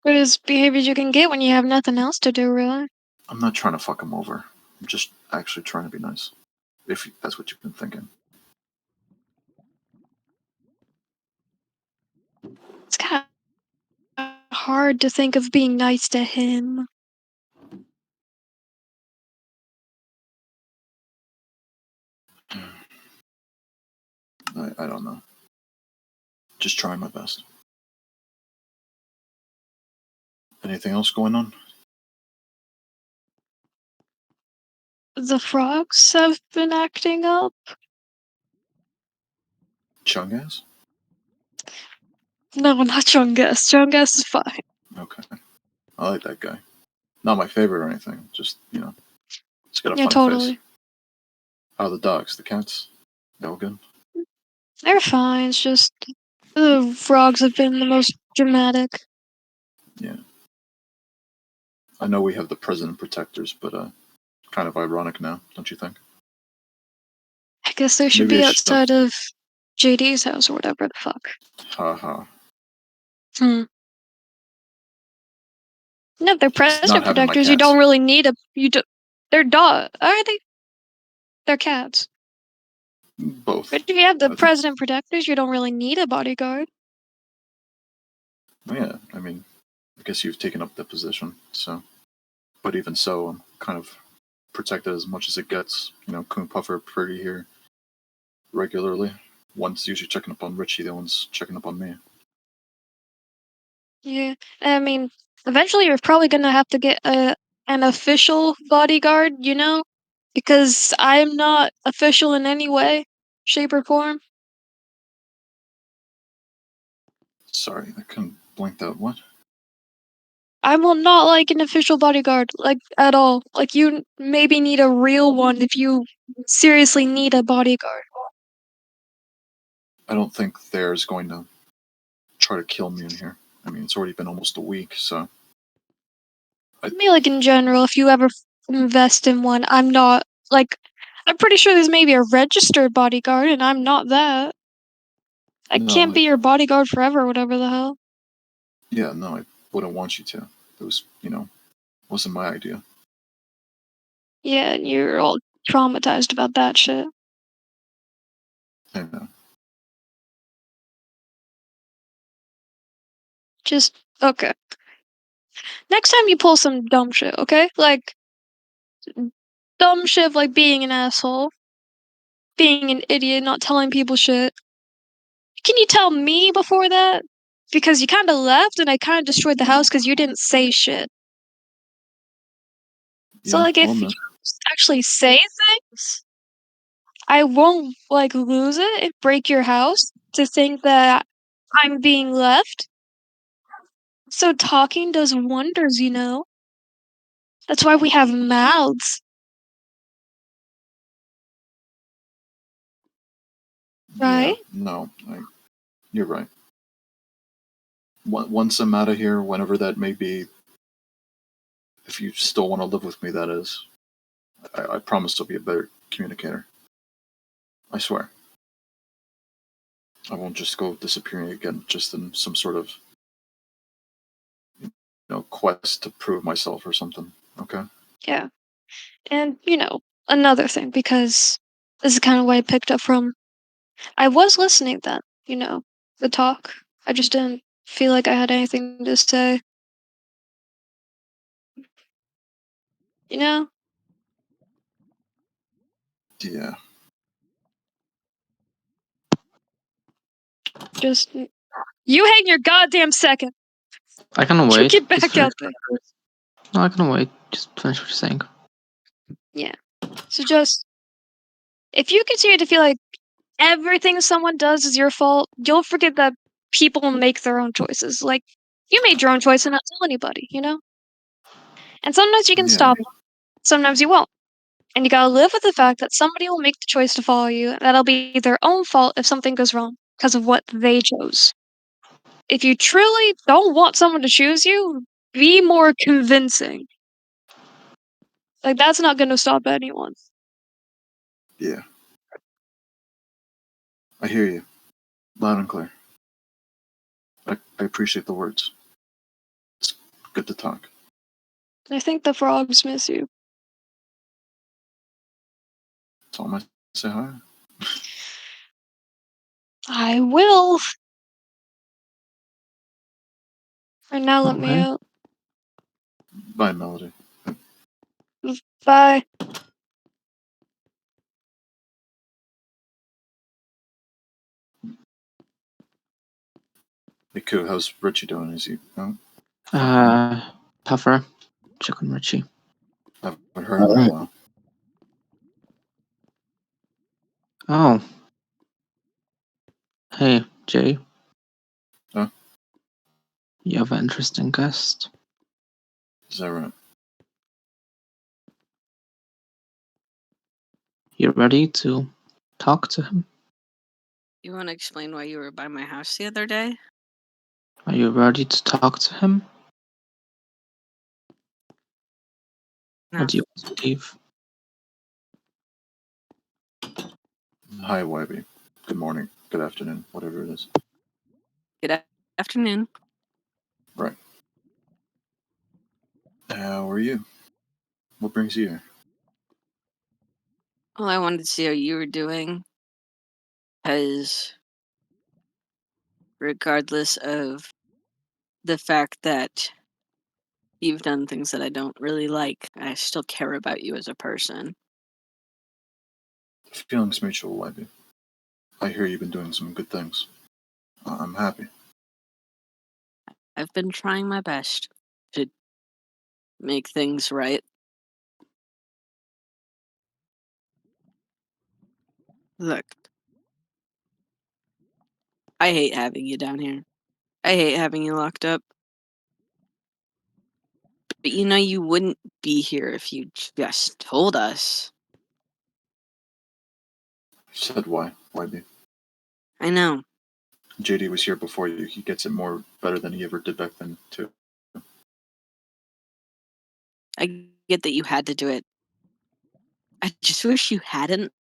Good behavior you can get when you have nothing else to do, really. I'm not trying to fuck him over. I'm just actually trying to be nice. If that's what you've been thinking. It's kind of hard to think of being nice to him. I don't know. Just trying my best. Anything else going on? The frogs have been acting up. Chungas? No, not Chungus. Chungus is fine. Okay. I like that guy. Not my favorite or anything. Just, he's got a Yeah, funny totally. face. How are the dogs? The cats? They all good? They're fine. It's just the frogs have been the most dramatic. Yeah. I know we have the president protectors, but kind of ironic now, don't you think? I guess they should Maybe be I should have. outside of JD's house or whatever the fuck. Haha. No, they're Not president having my protectors. You cats. don't really need a. They're dog. Are they? They're cats. Both. But if you have the I think- president protectors, you don't really need a bodyguard. Yeah, I mean, I guess you've taken up that position, so. But even so, I'm kind of protected as much as it gets. Coon Puffer pretty here regularly. One's usually checking up on Richie, the other one's checking up on me. Yeah, I mean, eventually you're probably gonna have to get an official bodyguard, because I'm not official in any way, shape, or form. Sorry, I couldn't blink that. What? I will not like an official bodyguard, like at all. Like you maybe need a real one if you seriously need a bodyguard. I don't think there's going to try to kill me in here. I mean, it's already been almost a week, so. I mean, like in general, if you ever invest in one, I'm not like. I'm pretty sure there's maybe a registered bodyguard, and I'm not that. I No, can't be your bodyguard forever, whatever the hell. Yeah, no, I wouldn't want you to. It was, wasn't my idea. Yeah, and you're all traumatized about that shit. I know. Just okay. Next time you pull some dumb shit, okay? Like dumb shit like being an asshole, being an idiot, not telling people shit. Can you tell me before that? Because you kind of left and I kind of destroyed the house because you didn't say shit. So Yeah, like I'll if you admit. actually say things, I won't like lose it and break your house to think that I'm being left. So talking does wonders, That's why we have mouths, Yeah, right? no, you're right. Once I'm out of here, whenever that may be, if you still want to live with me, that is, I promise to be a better communicator. I swear. I won't just go disappearing again just in some sort of, quest to prove myself or something. Okay? Yeah. And, another thing, because this is kind of why I picked up from. I was listening then, the talk. I just didn't feel like I had anything to say. You know? Yeah. Just you hang your goddamn second. I can You wait. get Just back finish. out there. No, I can wait. Just finish what you're saying. Yeah. So just if you continue to feel like everything someone does is your fault, you'll forget that people make their own choices. Like you made your own choice and not tell anybody, you know? And sometimes you can Yeah. stop, sometimes you won't. And you gotta live with the fact that somebody will make the choice to follow you, and that'll be their own fault if something goes wrong because of what they chose. If you truly don't want someone to choose you, be more convincing. Like, that's not gonna stop anyone. Yeah. I hear you. Loud and clear. I appreciate the words. It's good to talk. I think the frogs miss you. Tell them I say hi. I will. And now let me Okay. out. Bye, Melody. Bye. Hey, Koo, how's Richie doing? Is he? No? Puffer. Check on Richie. I haven't heard him in a while. Oh. Hey, Jay. Huh? You have an interesting guest. Is that right? You ready to talk to him? You want to explain why you were by my house the other day? Are you ready to talk to him? No. Or do you want to leave? Hi, Wybie. Good morning. Good afternoon. Whatever it is. Good afternoon. Right. How are you? What brings you here? Well, I wanted to see how you were doing. Because regardless of the fact that you've done things that I don't really like, I still care about you as a person. Feelings mutual, Wybie. I hear you've been doing some good things. I'm happy. I've been trying my best to make things right. Look, I hate having you down here. I hate having you locked up. But you know you wouldn't be here if you just told us. Said why, Wybie? I know. JD was here before you. He gets it more better than he ever did back then, too. I get that you had to do it. I just wish you hadn't.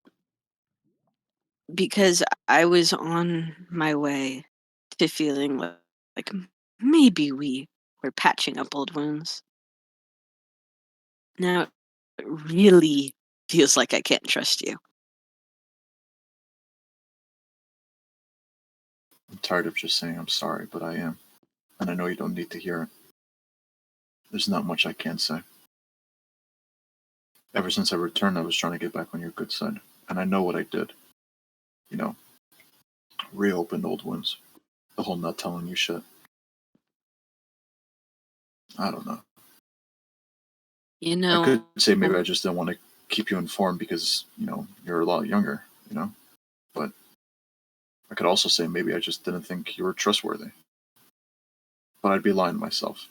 Because I was on my way to feeling like maybe we were patching up old wounds. Now it really feels like I can't trust you. I'm tired of just saying I'm sorry, but I am. And I know you don't need to hear it. There's not much I can say. Ever since I returned, I was trying to get back on your good side. And I know what I did. You know, reopened old wounds. The whole not telling you shit. I don't know. You I know, could say maybe I just didn't want to keep you informed because, you're a lot younger, But I could also say maybe I just didn't think you were trustworthy. But I'd be lying to myself.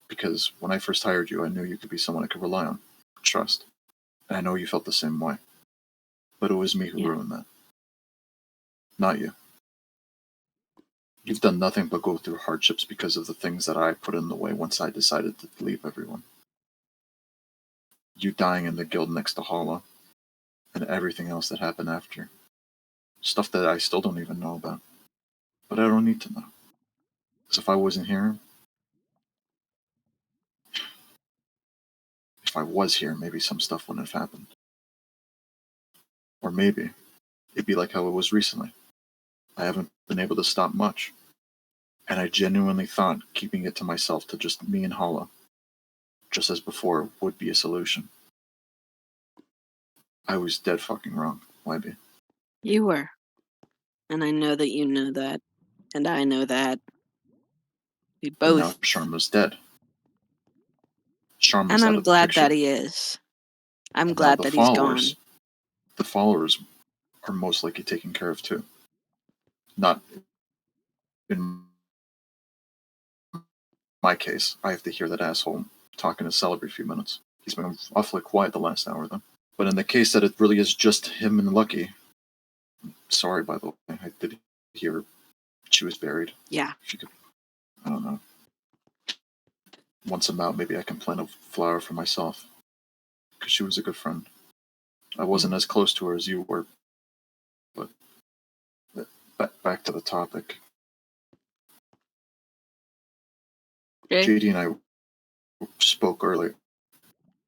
Because when I first hired you, I knew you could be someone I could rely on, trust. And I know you felt the same way. But it was me who ruined that. Not you. You've done nothing but go through hardships because of the things that I put in the way once I decided to leave everyone. You dying in the guild next to Hala, and everything else that happened after. Stuff that I still don't even know about. But I don't need to know. Because if I wasn't here, if I was here, maybe some stuff wouldn't have happened. Or maybe it'd be like how it was recently. I haven't been able to stop much. And I genuinely thought keeping it to myself to just me and Hala, just as before, would be a solution. I was dead fucking wrong, Webby. You were. And I know that you know that. And I know that. We But now both. Sharma's dead. Sharma's And out I'm of the glad picture. that he is. I'm And now glad that he's gone. The followers are most likely taken care of too. Not in my case. I have to hear that asshole talking to Cell every few minutes. He's been awfully quiet the last hour, though. But in the case that it really is just him and Lucky, sorry, by the way, I did hear she was buried. Yeah. If you could, I don't know. Once I'm out, maybe I can plant a flower for myself. Because she was a good friend. I wasn't as close to her as you were. But back to the topic. Jay? JD and I spoke earlier.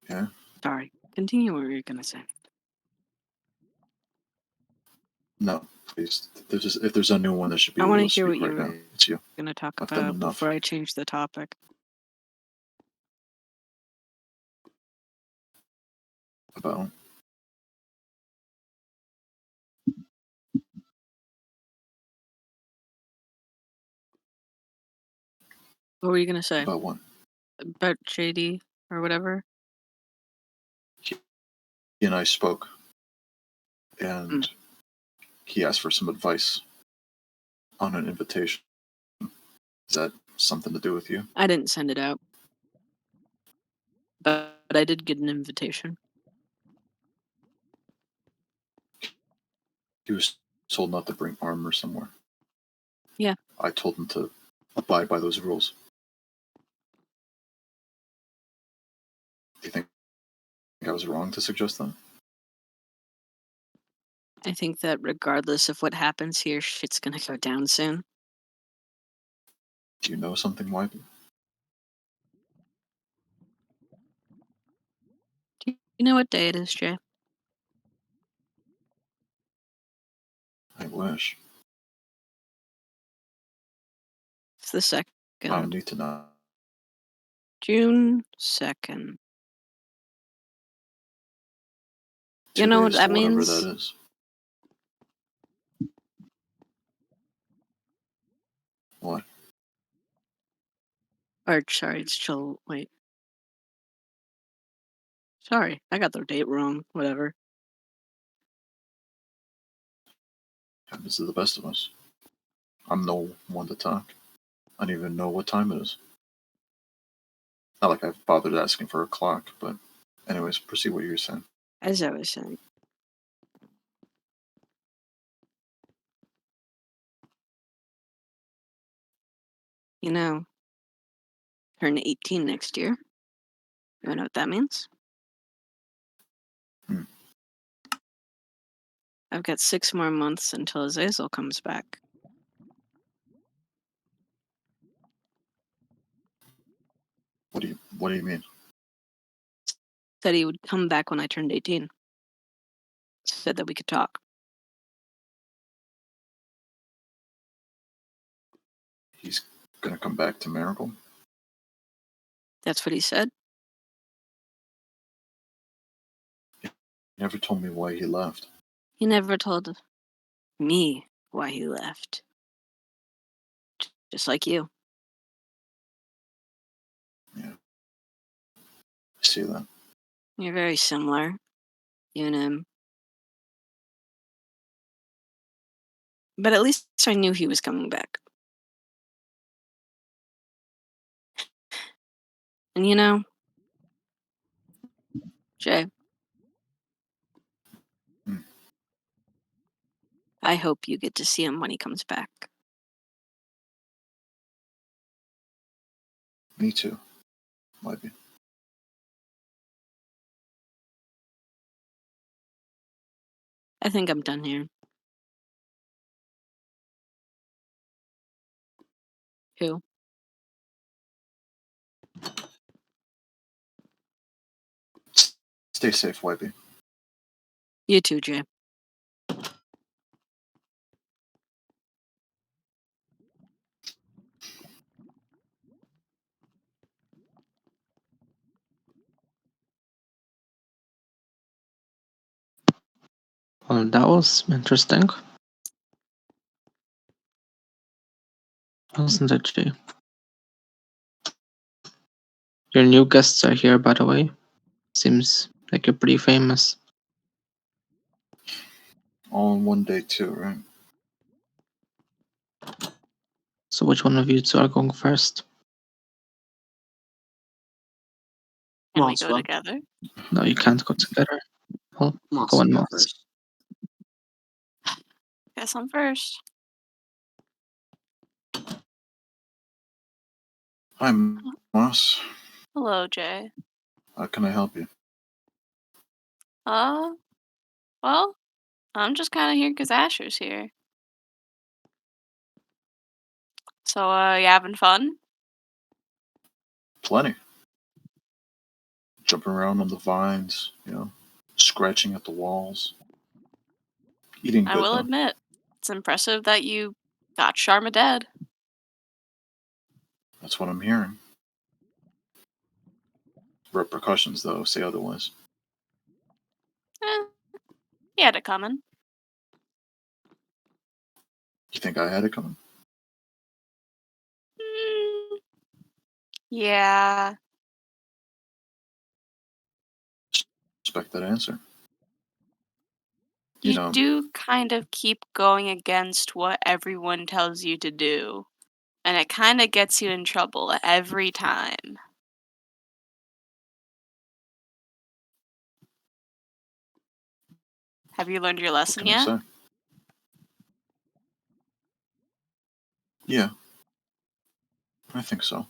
Yeah? Sorry. Continue what you're going to say. No, please. If there's a new one that should be I able want to to hear speak what right you now, were it's you. going to talk I've done about enough. before I change the topic. About What were you going to say? about what? About JD or whatever? He and I spoke, and he asked for some advice on an invitation. Is that something to do with you? I didn't send it out. But I did get an invitation. He was told not to bring armor somewhere. Yeah. I told him to abide by those rules. Do you think I was wrong to suggest that? I think that regardless of what happens here, shit's going to go down soon. Do you know something, Wipey? Do you know what day it is, Jay? I wish. It's the 2nd. I don't need to know. June 2nd. 2 You know what days that to whatever means? that is. What? Or, sorry, it's chill. Wait. Sorry, I got the date wrong. Whatever. Happens to the best of us. I'm no one to talk. I don't even know what time it is. Not like I've bothered asking for a clock, but anyways, proceed what you're saying. As I was saying. You know, turn 18 next year. You know what that means? Hmm. I've got 6 more months until Azazel comes back. What do you mean? Said he would come back when I turned 18. Said that we could talk. He's gonna come back to Marigold? That's what he said. He never told me why he left. He never told me why he left. Just like you. Yeah. I see that. You're very similar. You and him. But at least I knew he was coming back. And you know, Jay, I hope you get to see him when he comes back. Me too. Might be. I think I'm done here. Who? Stay safe, Wipey. You too, Jay. Well, that was interesting. Wasn't it, Jay? Your new guests are here, by the way. Seems like you're pretty famous. All in one day too, right? So which one of you two are going first? Can we Moss, go what? together? No, you can't go together. Well, Moss, go on, you're Moss. first. Guess I'm first. Hi, Moss. Hello, Jay. How can I help you? Well, I'm just kind of here because Asher's here. So, you having fun? Plenty. Jumping around on the vines, scratching at the walls. Eating I good, will though. admit, it's impressive that you got Sharma dead. That's what I'm hearing. Repercussions, though, say otherwise. He had it coming. You think I had it coming? Yeah. Respect that answer. You do kind of keep going against what everyone tells you to do. And it kind of gets you in trouble every time. Have you learned your What lesson can I yet? say? Yeah, I think so.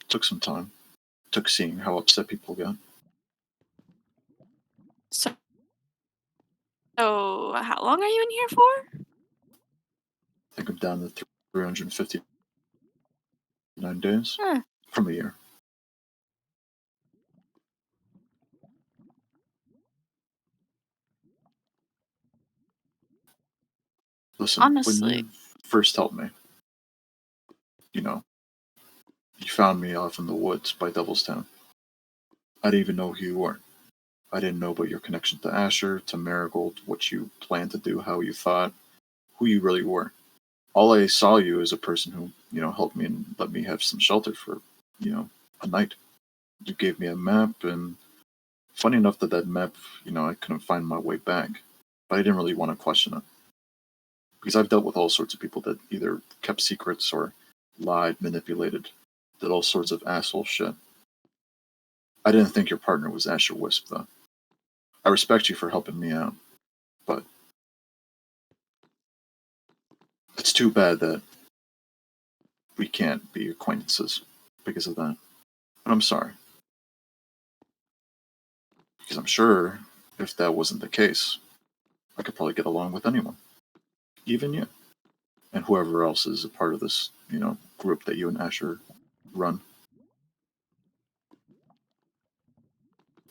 Took some time. Took seeing how upset people get. So, how long are you in here for? I think I'm down to 359 days Huh. from a year. Listen, when Honestly. you first helped me, you found me off in the woods by Devil's Town. I didn't even know who you were. I didn't know about your connection to Asher, to Marigold, what you planned to do, how you thought, who you really were. All I saw you as a person who, helped me and let me have some shelter for, a night. You gave me a map, and funny enough that map, I couldn't find my way back. But I didn't really want to question it. Because I've dealt with all sorts of people that either kept secrets or lied, manipulated, did all sorts of asshole shit. I didn't think your partner was Asher Wisp, though. I respect you for helping me out, but it's too bad that we can't be acquaintances because of that. And I'm sorry. Because I'm sure if that wasn't the case, I could probably get along with anyone. Even you. And whoever else is a part of this, group that you and Asher run.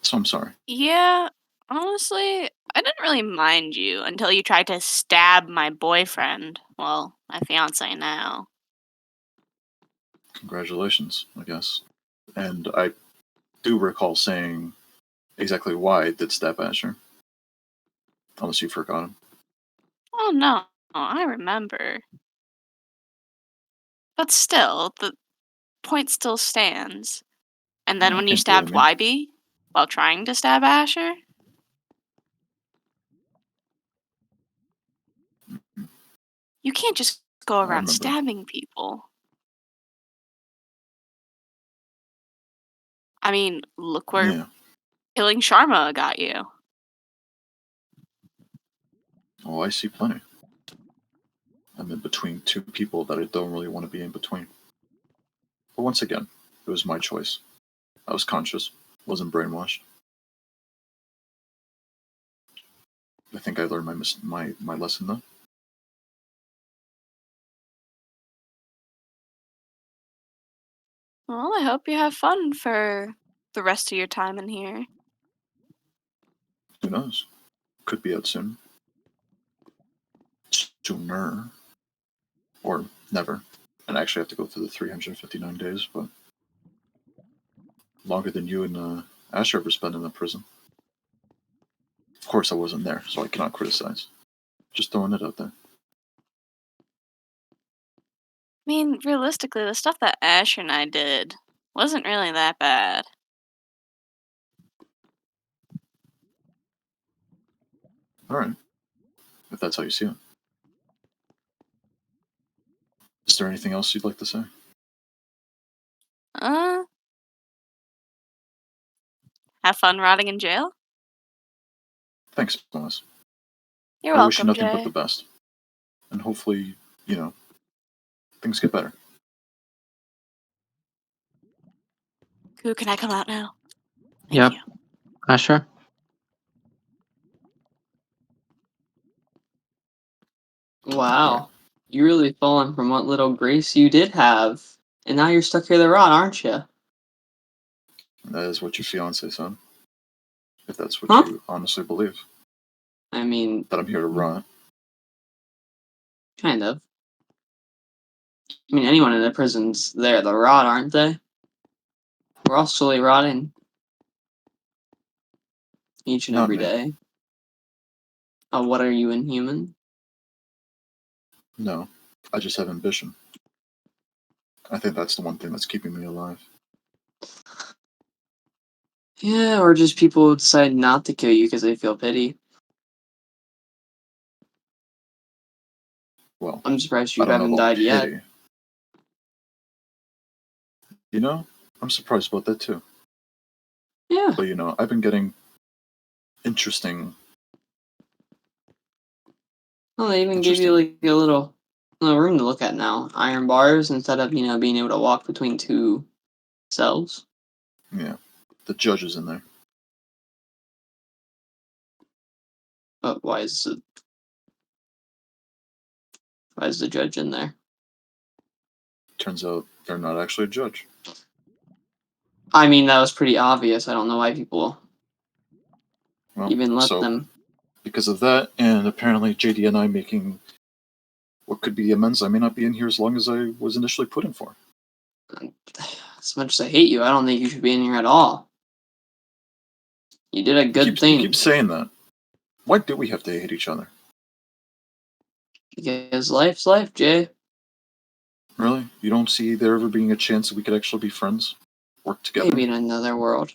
So I'm sorry. Yeah, honestly, I didn't really mind you until you tried to stab my boyfriend. Well, my fiance now. Congratulations, I guess. And I do recall saying exactly why I did stab Asher. Unless you forgot him. Oh no, I remember. But still, the point still stands. And then I when you can't blame stabbed you. YB while trying to stab Asher? You can't just go I around remember. stabbing people. I mean, look where Yeah. killing Sharma got you. Oh, I see plenty. I'm in between two people that I don't really want to be in between. But once again, it was my choice. I was conscious, wasn't brainwashed. I think I learned my lesson though. Well, I hope you have fun for the rest of your time in here. Who knows? Could be out soon. Sooner. Or never. And I actually have to go through the 359 days, but longer than you and Asher ever spent in the prison. course I wasn't there, so I cannot criticize. Just throwing it out there. I mean, realistically, the stuff that Asher and I did wasn't really that bad. Alright. If that's how you see it. Is there anything else you'd like to say? Have fun rotting in jail? Thanks, Boss. You're I wish you welcome, nothing but Jay. the best. And hopefully, things get better. Who can I come out now? Thank Yep. you. Asher? Wow. You really fallen from what little grace you did have. And now you're stuck here to rot, aren't you? That is what your fiance said. If that's what Huh? you honestly believe. I mean, That I'm here to rot. kind of. I mean, anyone in the prison's there to rot, aren't they? We're all slowly rotting. Each and Not every me. day. Oh, what are you, inhuman? No. I just have ambition. I think that's the one thing that's keeping me alive. Yeah, or just people who decide not to kill you because they feel pity. Well, I'm surprised I you don't know haven't about died yet. pity. I'm surprised about that too. Yeah. But I've been getting interesting. Well, they even gave you like a little room to look at now. Iron bars instead of, being able to walk between two cells. Yeah. The judge is in there. But why is the judge in there? Turns out they're not actually a judge. I mean, that was pretty obvious. I don't know why people Well, even let so them. because of that, and apparently JD and I making what could be amends, I may not be in here as long as I was initially put in for. As much as I hate you, I don't think you should be in here at all. You did a good thing. You keep saying that. Why do we have to hate each other? Because life's life, Jay. Really? You don't see there ever being a chance that we could actually be friends? Work together? Maybe in another world.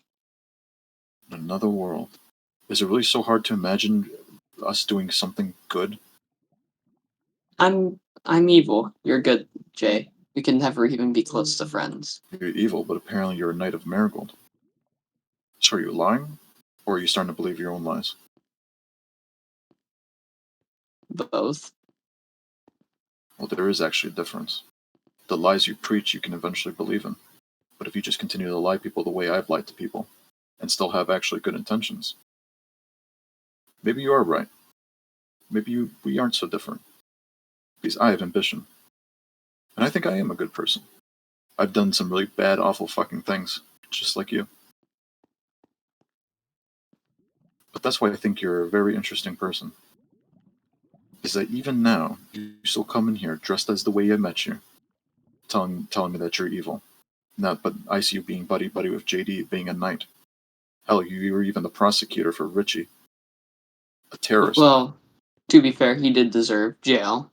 In another world. Is it really so hard to imagine us doing something good? I'm evil. You're good, Jay. We can never even be close to friends. You're evil, but apparently you're a knight of Marigold. So are you lying? Or are you starting to believe your own lies? Both. Well, there is actually a difference. The lies you preach you can eventually believe in. But if you just continue to lie people the way I've lied to people, and still have actually good intentions, maybe you are right. Maybe we aren't so different. Because I have ambition. And I think I am a good person. I've done some really bad, awful fucking things, just like you. But that's why I think you're a very interesting person. Is that even now, you still come in here dressed as the way I met you, telling me that you're evil. But I see you being buddy-buddy with JD, being a knight. Hell, you were even the prosecutor for Richie. A terrorist. Well, to be fair, he did deserve jail.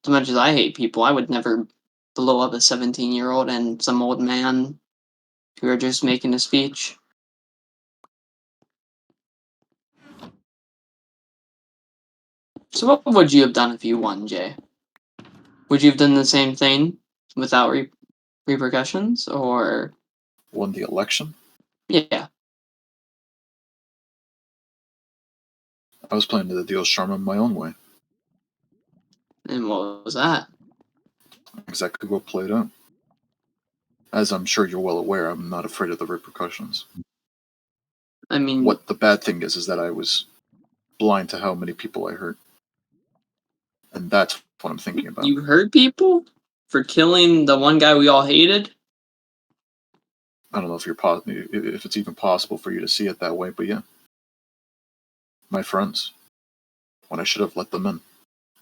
As much as I hate people, I would never blow up a 17-year-old and some old man who are just making a speech. So what would you have done if you won, Jay? Would you have done the same thing without repercussions, or... Won the election? Yeah. I was planning to deal Sharma my own way. And what was that? Exactly what played out. As I'm sure you're well aware, I'm not afraid of the repercussions. I mean... What the bad thing is that I was blind to how many people I hurt. And that's what I'm thinking about. You hurt people? For killing the one guy we all hated? I don't know if it's even possible for you to see it that way, but yeah. My friends. When I should have let them in.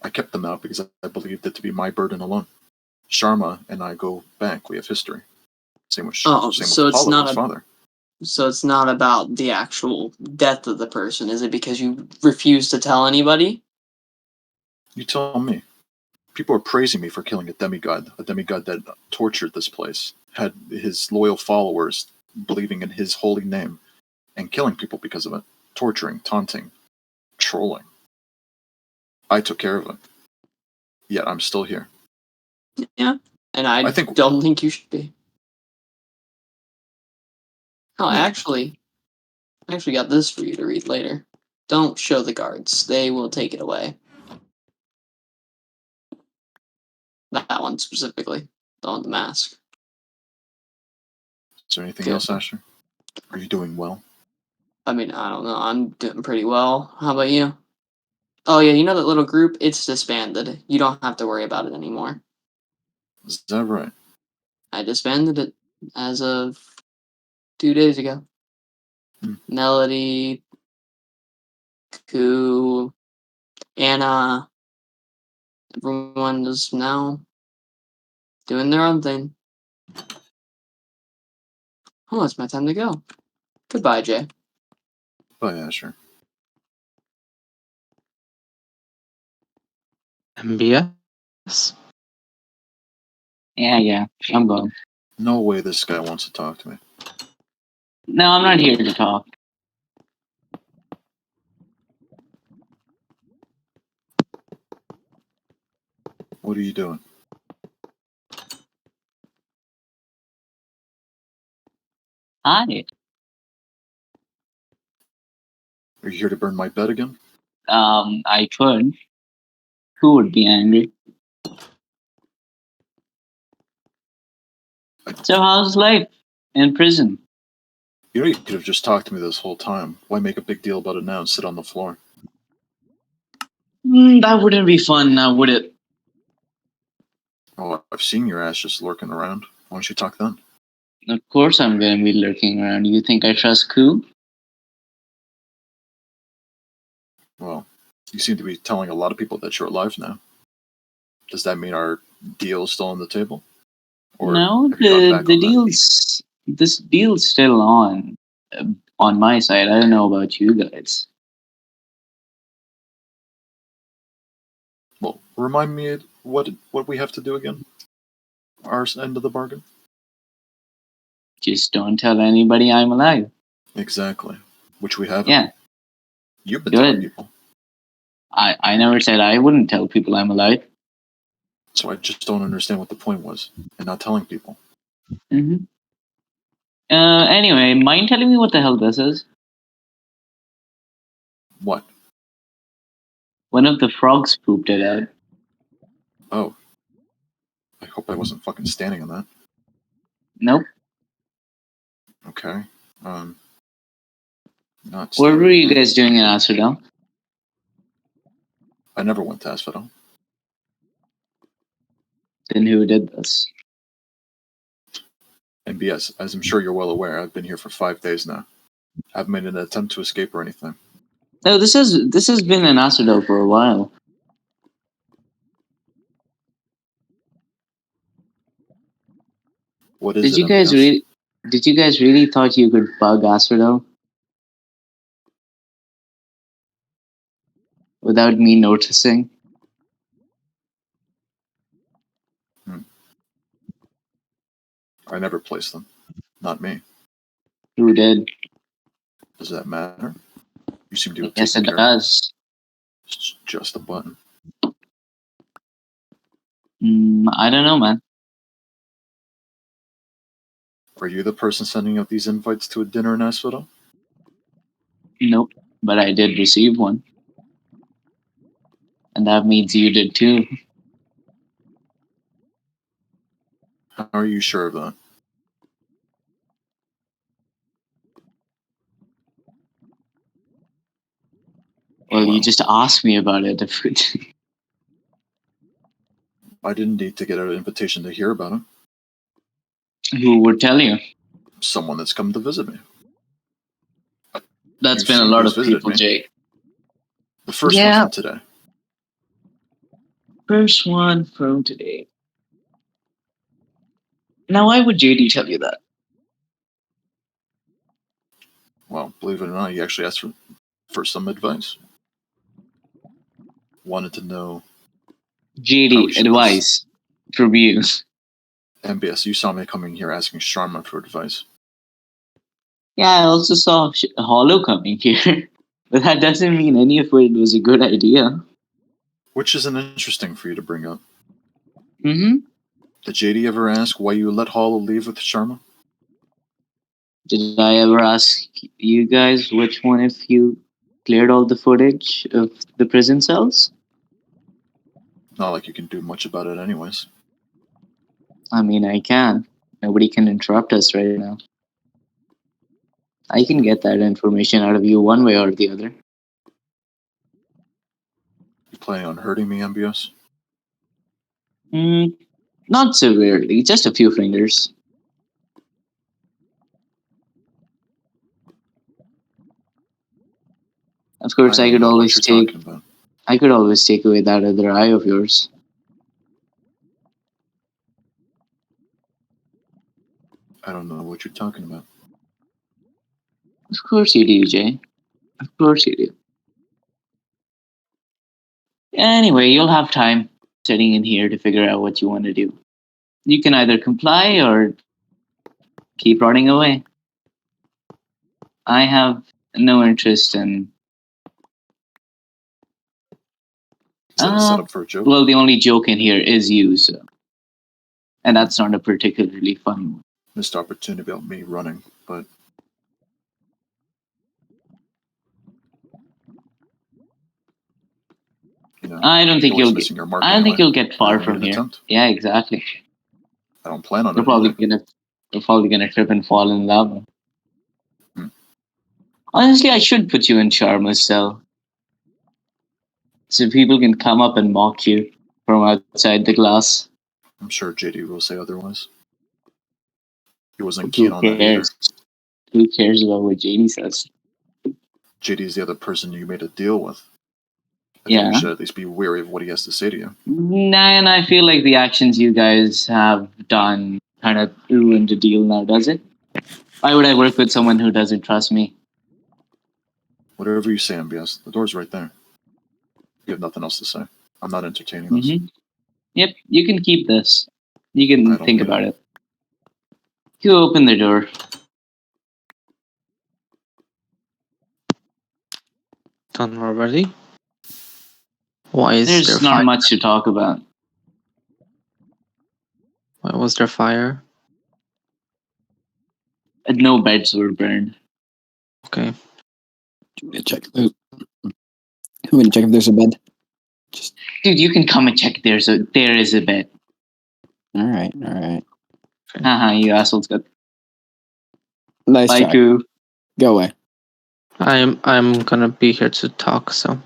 I kept them out because I believed it to be my burden alone. Sharma and I go back. We have history. Same with So it's Paulo, not his a father. So it's not about the actual death of the person, is it? Because you refuse to tell anybody? You tell me. People are praising me for killing a demigod that tortured this place, had his loyal followers believing in his holy name, and killing people because of it. Torturing, taunting, trolling. I took care of it. Yet I'm still here. Yeah. And I think- don't think you should be. Oh, Yeah. I actually got this for you to read later. Don't show the guards. They will take it away. That one specifically. The one with the mask. Is there anything Good. else, Asher? Are you doing well? I mean, I don't know. I'm doing pretty well. How about you? Oh, yeah, you know that little group? It's disbanded. You don't have to worry about it anymore. Is that right? I disbanded it as of 2 days ago. Hmm. Melody, Ku, Anna, everyone is now doing their own thing. Oh, it's my time to go. Goodbye, Jay. Bye, Asher. MBS? Yeah, I'm going. No way this guy wants to talk to me. No, I'm not here to talk. What are you doing? Hi. Are you here to burn my bed again? I could. Who would be angry? So how's life in prison? You know, you could have just talked to me this whole time. Why make a big deal about it now and sit on the floor? That wouldn't be fun now, would it? Oh, I've seen your ass just lurking around. Why don't you talk then? Of course I'm going to be lurking around. You think I trust Ku? Well, you seem to be telling a lot of people that you're alive now. Does that mean our deal is still on the table? Or No, have you gone the back on that? deal's this deal's still on my side. I don't know about you guys. Well, remind me what we have to do again? Our end of the bargain? Just don't tell anybody I'm alive. Exactly. Which we haven't. Yeah, You've been telling good. people. I never said I wouldn't tell people I'm alive. So I just don't understand what the point was in not telling people. Mm-hmm. Anyway, mind telling me what the hell this is? What? One of the frogs pooped it out. Oh. I hope I wasn't fucking standing on that. Nope. Okay. Not What standing. were you guys doing in Amsterdam? I never went to Asphodel. Then who did this? MBS, as I'm sure you're well aware, I've been here for 5 days now. I haven't made an attempt to escape or anything. No, this has been in Amsterdam for a while. What is Did it, you guys MBS? really thought you could bug Amsterdam without me noticing? I never placed them. Not me. Who did? Does that matter? You seem to have Yes, taken it care of does. It's just a button. I don't know, man. Are you the person sending out these invites to a dinner in Asphodel? Nope. But I did receive one. And that means you did too. How are you sure of that? Well, you just asked me about it. I didn't need to get an invitation to hear about it. Who would tell you? Someone that's come to visit me. That's You've been a seen lot who's of visited people, me. Jay. The first Yeah. one from today. First one from today. Now, why would JD tell you that? Well, believe it or not, he actually asked for some advice. Wanted to know. JD, advice from you. MBS, you saw me coming here asking Sharma for advice. Yeah, I also saw Hollow coming here. But that doesn't mean any of it was a good idea. Which isn't interesting for you to bring up. Mm-hmm. Did JD ever ask why you let Hollow leave with Sharma? Did I ever ask you guys which one if you cleared all the footage of the prison cells? Not like you can do much about it anyways. I mean, I can. Nobody can interrupt us right now. I can get that information out of you one way or the other. You planning on hurting me, MBS? Not severely, just a few fingers. Of course, I could always take. I could always take away that other eye of yours. I don't know what you're talking about. Of course you do, Jay. Of course you do. Anyway, you'll have time sitting in here to figure out what you want to do. You can either comply or keep running away. I have no interest in. Is that a setup for a joke? Well, the only joke in here is you, so. And that's not a particularly fun one. Missed opportunity about me running, but. You know, I don't think you'll get. I don't think you'll get far from here. Attempt. Yeah, exactly. I don't plan on You're it. probably gonna trip and fall in lava. Honestly, I should put you in Sharma's cell, so people can come up and mock you from outside the glass. I'm sure JD will say otherwise. He wasn't keen on that either. Who cares about what JD says? JD is the other person you made a deal with. I think you should at least be wary of what he has to say to you. And I feel like the actions you guys have done kind of ruined the deal now, does it? Why would I work with someone who doesn't trust me? Whatever you say, MBS, the door's right there. You have nothing else to say. I'm not entertaining this. Yep, you can keep this. You can think about it. You open the door. Done already? Why is There's there not fire? much to talk about. Why was there fire? And no beds were burned. Okay. Check. I'm gonna check if there's a bed. Dude, you can come and check. There is a bed. All right. Haha, you assholes got. Nice try. Baiku. Go away. I'm gonna be here to talk, so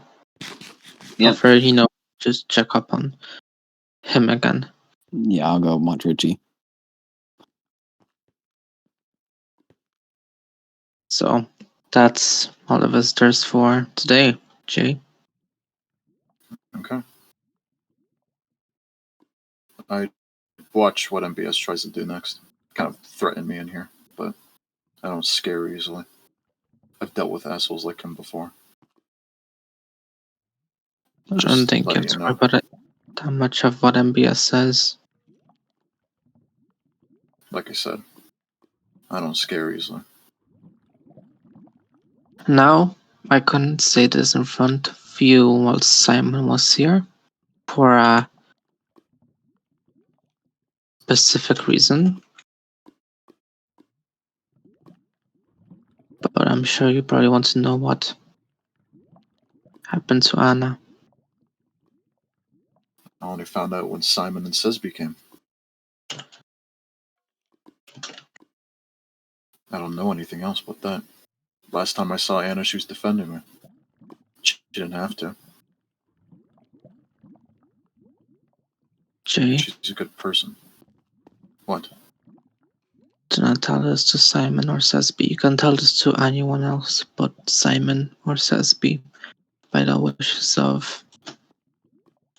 Yep. for just check up on him again. Yeah, I'll go Montrucci. So that's all the visitors for today, Jay. Okay. I watch what MBS tries to do next. Kind of threaten me in here, but I don't scare easily. I've dealt with assholes like him before. I don't think you have to worry about it that much of what MBS says. Like I said, I don't scare easily. Now, I couldn't say this in front of you while Simon was here for a specific reason. But I'm sure you probably want to know what happened to Anna. I only found out when Simon and Sesby came. I don't know anything else but that. Last time I saw Anna, she was defending me. She didn't have to. Jay, she's a good person. What? Do not tell this to Simon or Sesby. You can tell this to anyone else but Simon or Sesby by the wishes of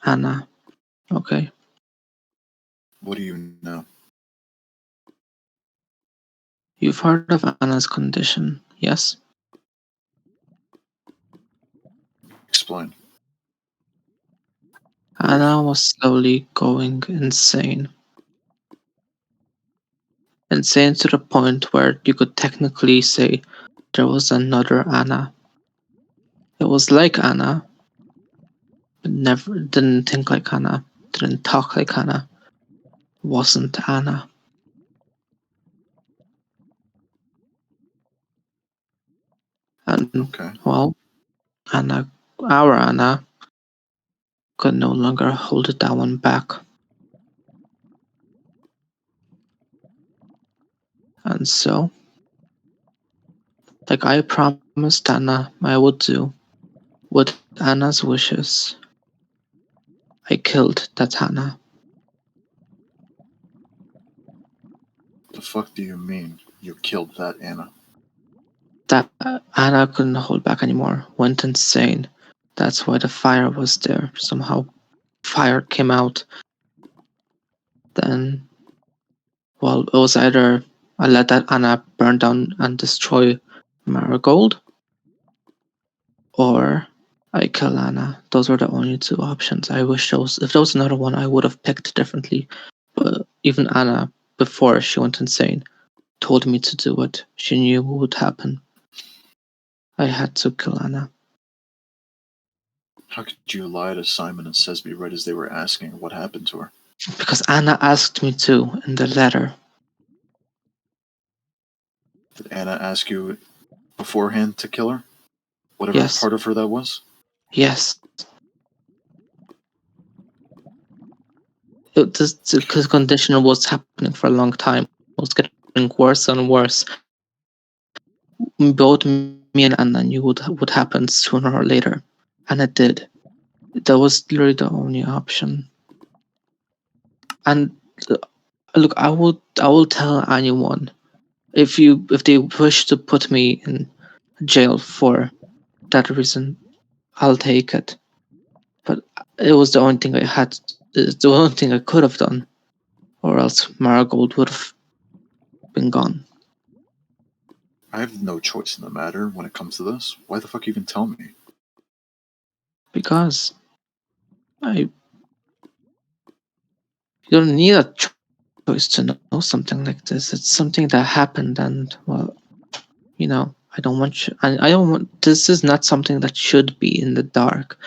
Anna. Okay? What do you know? You've heard of Anna's condition, yes? Explain. Anna was slowly going insane. Insane to the point where you could technically say there was another Anna. It was like Anna, but never didn't think like Anna, didn't talk like Anna, wasn't Anna. And Okay. well, Anna, our Anna, could no longer hold that one back. And so, like I promised Anna I would do, with Anna's wishes, I killed that Anna. The fuck do you mean you killed that Anna? That Anna couldn't hold back anymore, went insane. That's why the fire was there. Somehow, fire came out. Then, well, it was either I let that Anna burn down and destroy Marigold, or I kill Anna. Those were the only two options. I wish if there was another one, I would have picked differently. But even Anna, before she went insane, told me to do it. She knew what would happen. I had to kill Anna. How could you lie to Simon and Sesby right as they were asking what happened to her? Because Anna asked me to in the letter. Did Anna ask you beforehand to kill her? Whatever Yes. part of her that was? Yes. The condition was happening for a long time. It was getting worse and worse. Both me and Anna knew what would happen sooner or later. And it did. That was literally the only option. And look, I will tell anyone if they wish to put me in jail for that reason, I'll take it. But it was the only thing I had. It's the only thing I could have done, or else Marigold would have been gone. I have no choice in the matter when it comes to this. Why the fuck even tell me? Because you don't need a choice to know something like this. It's something that happened, and well, I don't want you. I don't want. This is not something that should be in the dark.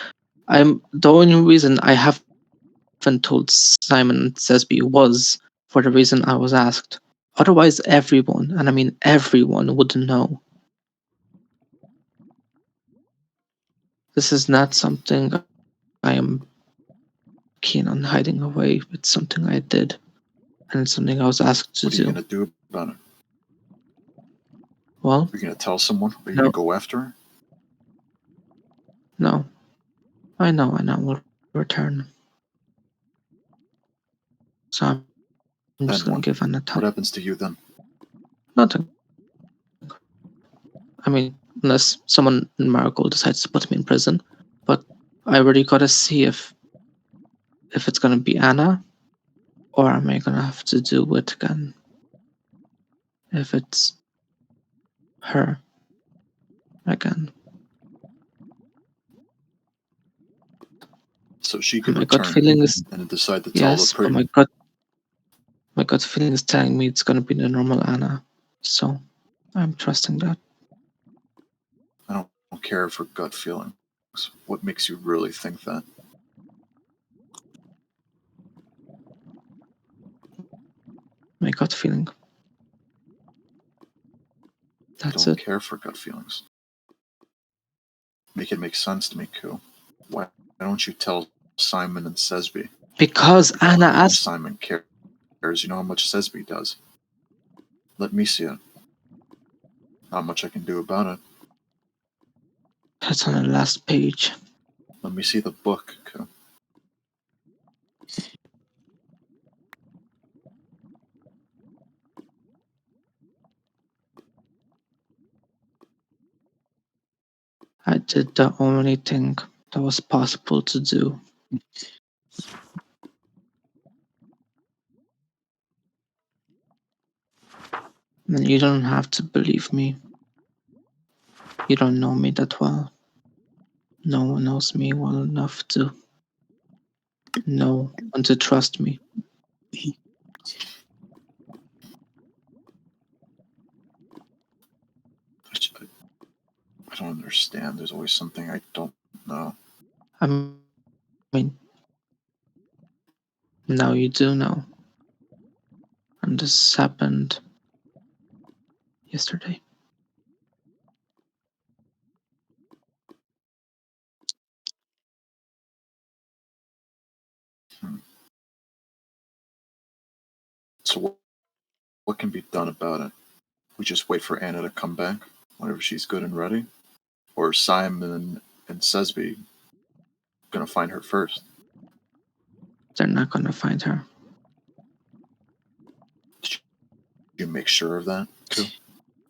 I'm the only reason I haven't told Simon Sesby was for the reason I was asked. Otherwise, everyone, and I mean everyone, would know. This is not something I am keen on hiding away. It's something I did, and it's something I was asked to What are you do. gonna do about it? Well, Are you gonna tell someone? Are you no. gonna go after her? No. I know will return. So I'm just Then gonna what? give Anna What time. happens to you then? Nothing. I mean, unless someone in Marigold decides to put me in prison. But I already gotta see if it's gonna be Anna, or am I gonna have to do it again? If it's her again. So she can My gut return feeling is and decide to tell yes, the but my gut feeling is telling me it's gonna be the normal Anna. So I'm trusting that. I don't care for gut feelings. What makes you really think that? My gut feeling. I That's don't it. care for gut feelings. Make it make sense to me, Koo. Why don't you tell Simon and Sesby? Because You know Anna how much asked. Simon cares. You know how much Sesby does. Let me see it. Not much I can do about it. That's on the last page. Let me see the book, Koo. I did the only thing that was possible to do. And you don't have to believe me. You don't know me that well. No one knows me well enough to know when to trust me. I don't understand. There's always something I don't know. I mean, now you do know. And this happened yesterday. So what can be done about it? We just wait for Anna to come back whenever she's good and ready? Or Simon and Sesby gonna find her first? They're not gonna find her. You make sure of that, too?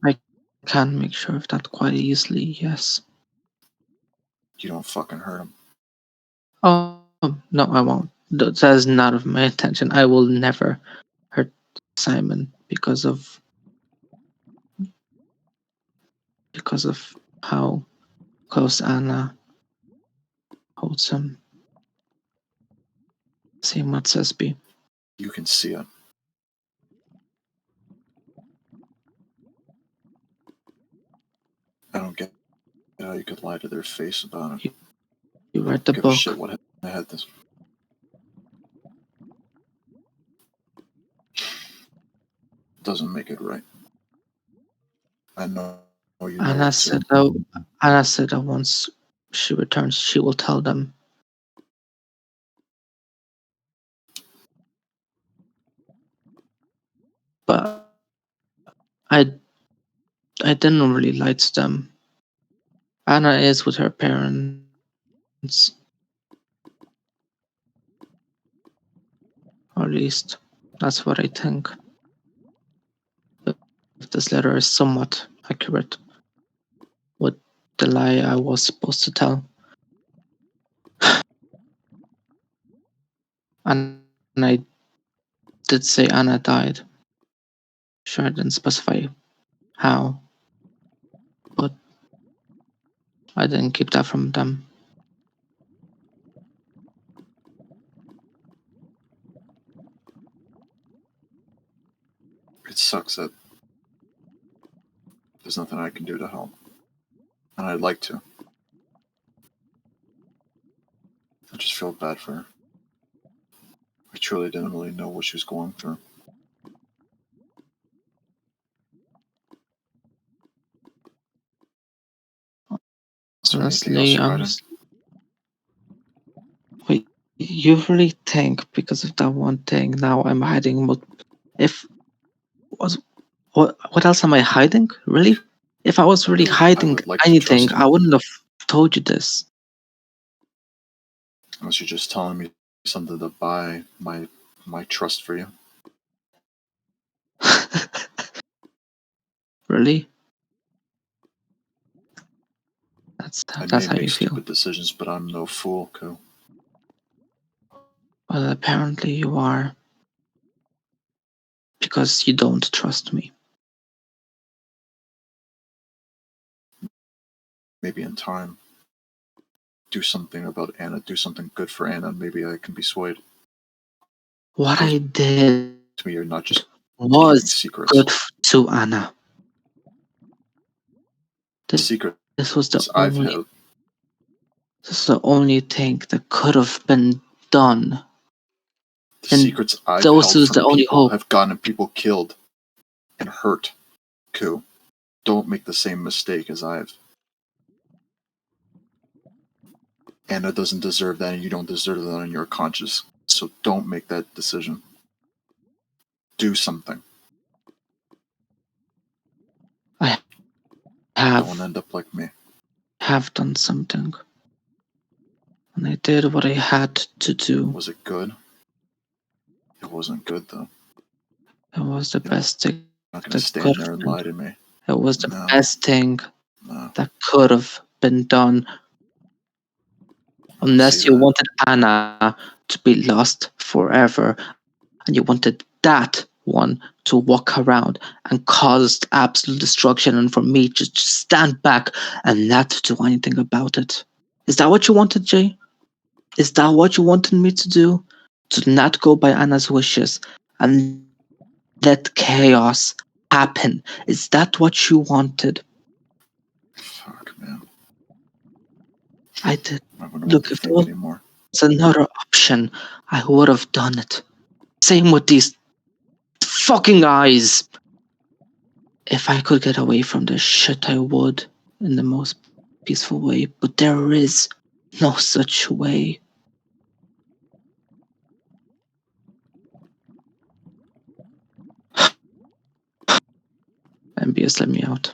I can make sure of that quite easily, yes. You don't fucking hurt him. Oh, no, I won't. That is not of my intention. I will never hurt Simon because of how close Anna holds him. Same with Sesby. You can see it. I don't get how you could lie to their face about it. You read the Give book. a shit what I had this. Doesn't make it right. I know you know Anna it said too. that once she returns, she will tell them. But I didn't really lie to them. Anna is with her parents. Or at least, that's what I think. If this letter is somewhat accurate with the lie I was supposed to tell. And I did say Anna died. Sure, I didn't specify how, but I didn't keep that from them. It sucks that there's nothing I can do to help. And I'd like to. I just feel bad for her. I truly didn't really know what she was going through. Is there anything else you're hiding? Wait, you really think because of that one thing now I'm hiding? What else am I hiding? Really? If I was really hiding would like to anything, trust you. I wouldn't have told you this. Unless you're just telling me something to buy my trust for you. Really? That's I how may make you feel. stupid decisions, but I'm no fool, Ko. Well, apparently you are. Because you don't trust me. Maybe in time, do something about Anna, do something good for Anna, maybe I can be swayed. What I did To me, you're not just was keeping secrets. good to Anna. Secrets This was the I've only. held. This is the only thing that could have been done. The secrets I've those held was the from only people hope. have gotten people killed and hurt. Ko, don't make the same mistake as I've. Anna doesn't deserve that, and you don't deserve that on your conscience. So don't make that decision. Do something. I Don't end up like me. have done something. And I did what I had to do. Was it good? It wasn't good, though. It was the best thing. I'm not going to stand there and lie to me. It was the best thing that could have been done. Unless you wanted Anna to be lost forever, and you wanted that one to walk around and cause absolute destruction, and for me to just stand back and not do anything about it. Is that what you wanted, Jay? Is that what you wanted me to do? To not go by Anna's wishes and let chaos happen? Is that what you wanted? Fuck, man. I did. I wouldn't Look, want to if there think was anymore. another option, I would have done it. Same with these fucking eyes. If I could get away from this shit, I would, in the most peaceful way. But there is no such way. MBS, let me out.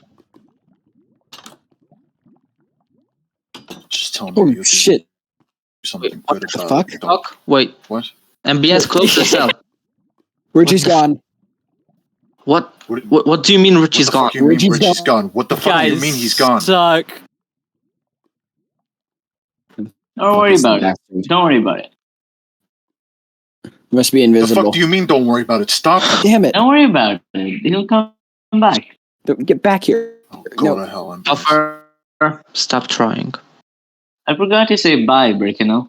Just tell me Oh you'll shit! do something What good the about fuck? it. Don't. Fuck. Wait. What? MBS, close the cell. Richie's the gone. What? What What do you mean Richie's the gone? fuck you mean Richie's Richie's gone? What the fuck do you mean he's gone? Suck. Don't worry about it. Don't worry about it. Must be The invisible. fuck do you mean don't worry about it? Stop him. Damn it! Don't worry about it. He'll come back. Get back here! Oh, go No. to hell, MBS. Buffer. Stop trying. I forgot to say bye, Bercanel.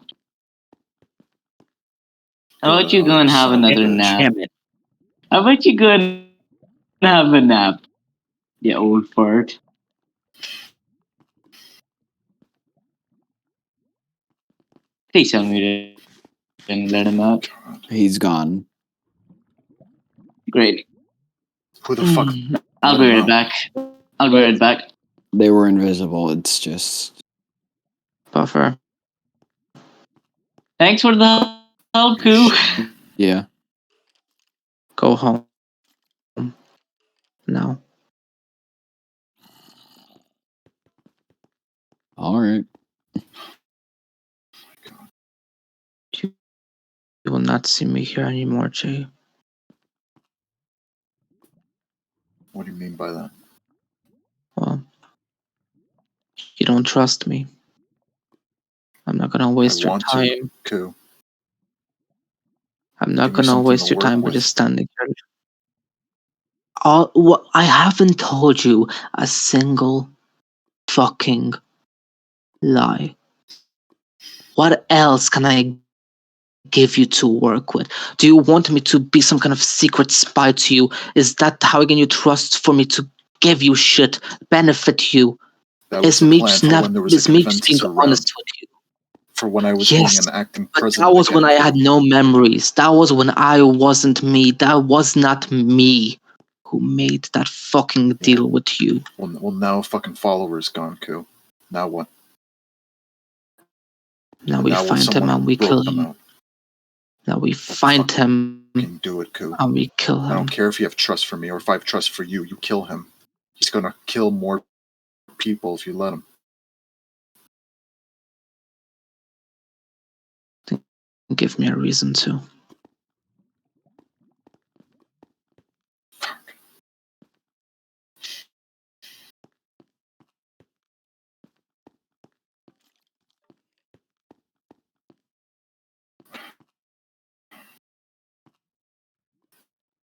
How about you go and have another nap? Damn it. How about you go and have a nap, you old fart? Please tell me to didn't let him out. He's gone. Great. Who the fuck? I'll be right back. I'll be right back. They were invisible. It's just Buffer. Thanks for the help, Koo. yeah. Go home. Now. All right. You will not see me here anymore, Jay. What do you mean by that? Well, you don't trust me. I'm not gonna waste I your want time. to, Koo. I'm not Give me gonna something waste to your work time by with. just standing here. I haven't told you a single fucking lie. What else can I give you to work with? Do you want me to be some kind of secret spy to you? Is that how again you trust for me to give you shit, benefit you? That was Is the me plan just for not? when there was a Is me just being conventus around. honest with you? For when I was Yes, being an acting but president. that was when I again, had Koo. no memories. That was when I wasn't me. That was not me who made that fucking deal with you. Well, now a fucking follower's gone, Koo. Now what? Now we Now we're find him someone and who we kill broke them him. out. Now we What the find fuck? him Can do it, Koo. and we kill I him. don't care if you have trust for me or if I have trust for you. You kill him. He's gonna kill more people if you let him. Give me a reason to.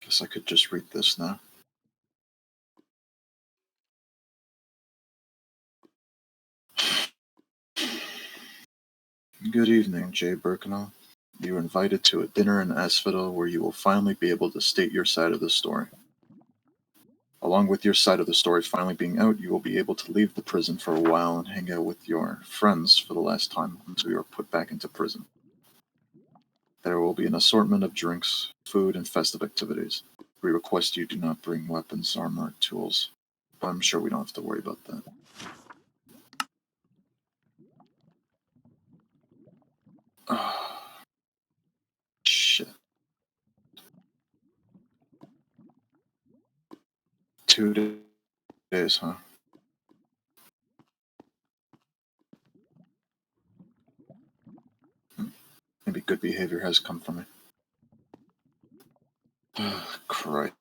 Guess I could just read this now. Good evening, Jay Bercanel. You are invited to a dinner in Asphodel where you will finally be able to state your side of the story. Along with your side of the story finally being out, you will be able to leave the prison for a while and hang out with your friends for the last time until you are put back into prison. There will be an assortment of drinks, food, and festive activities. We request you do not bring weapons, armor, or tools. But I'm sure we don't have to worry about that. Shit. 2 days, huh? Maybe good behavior has come from it. Christ.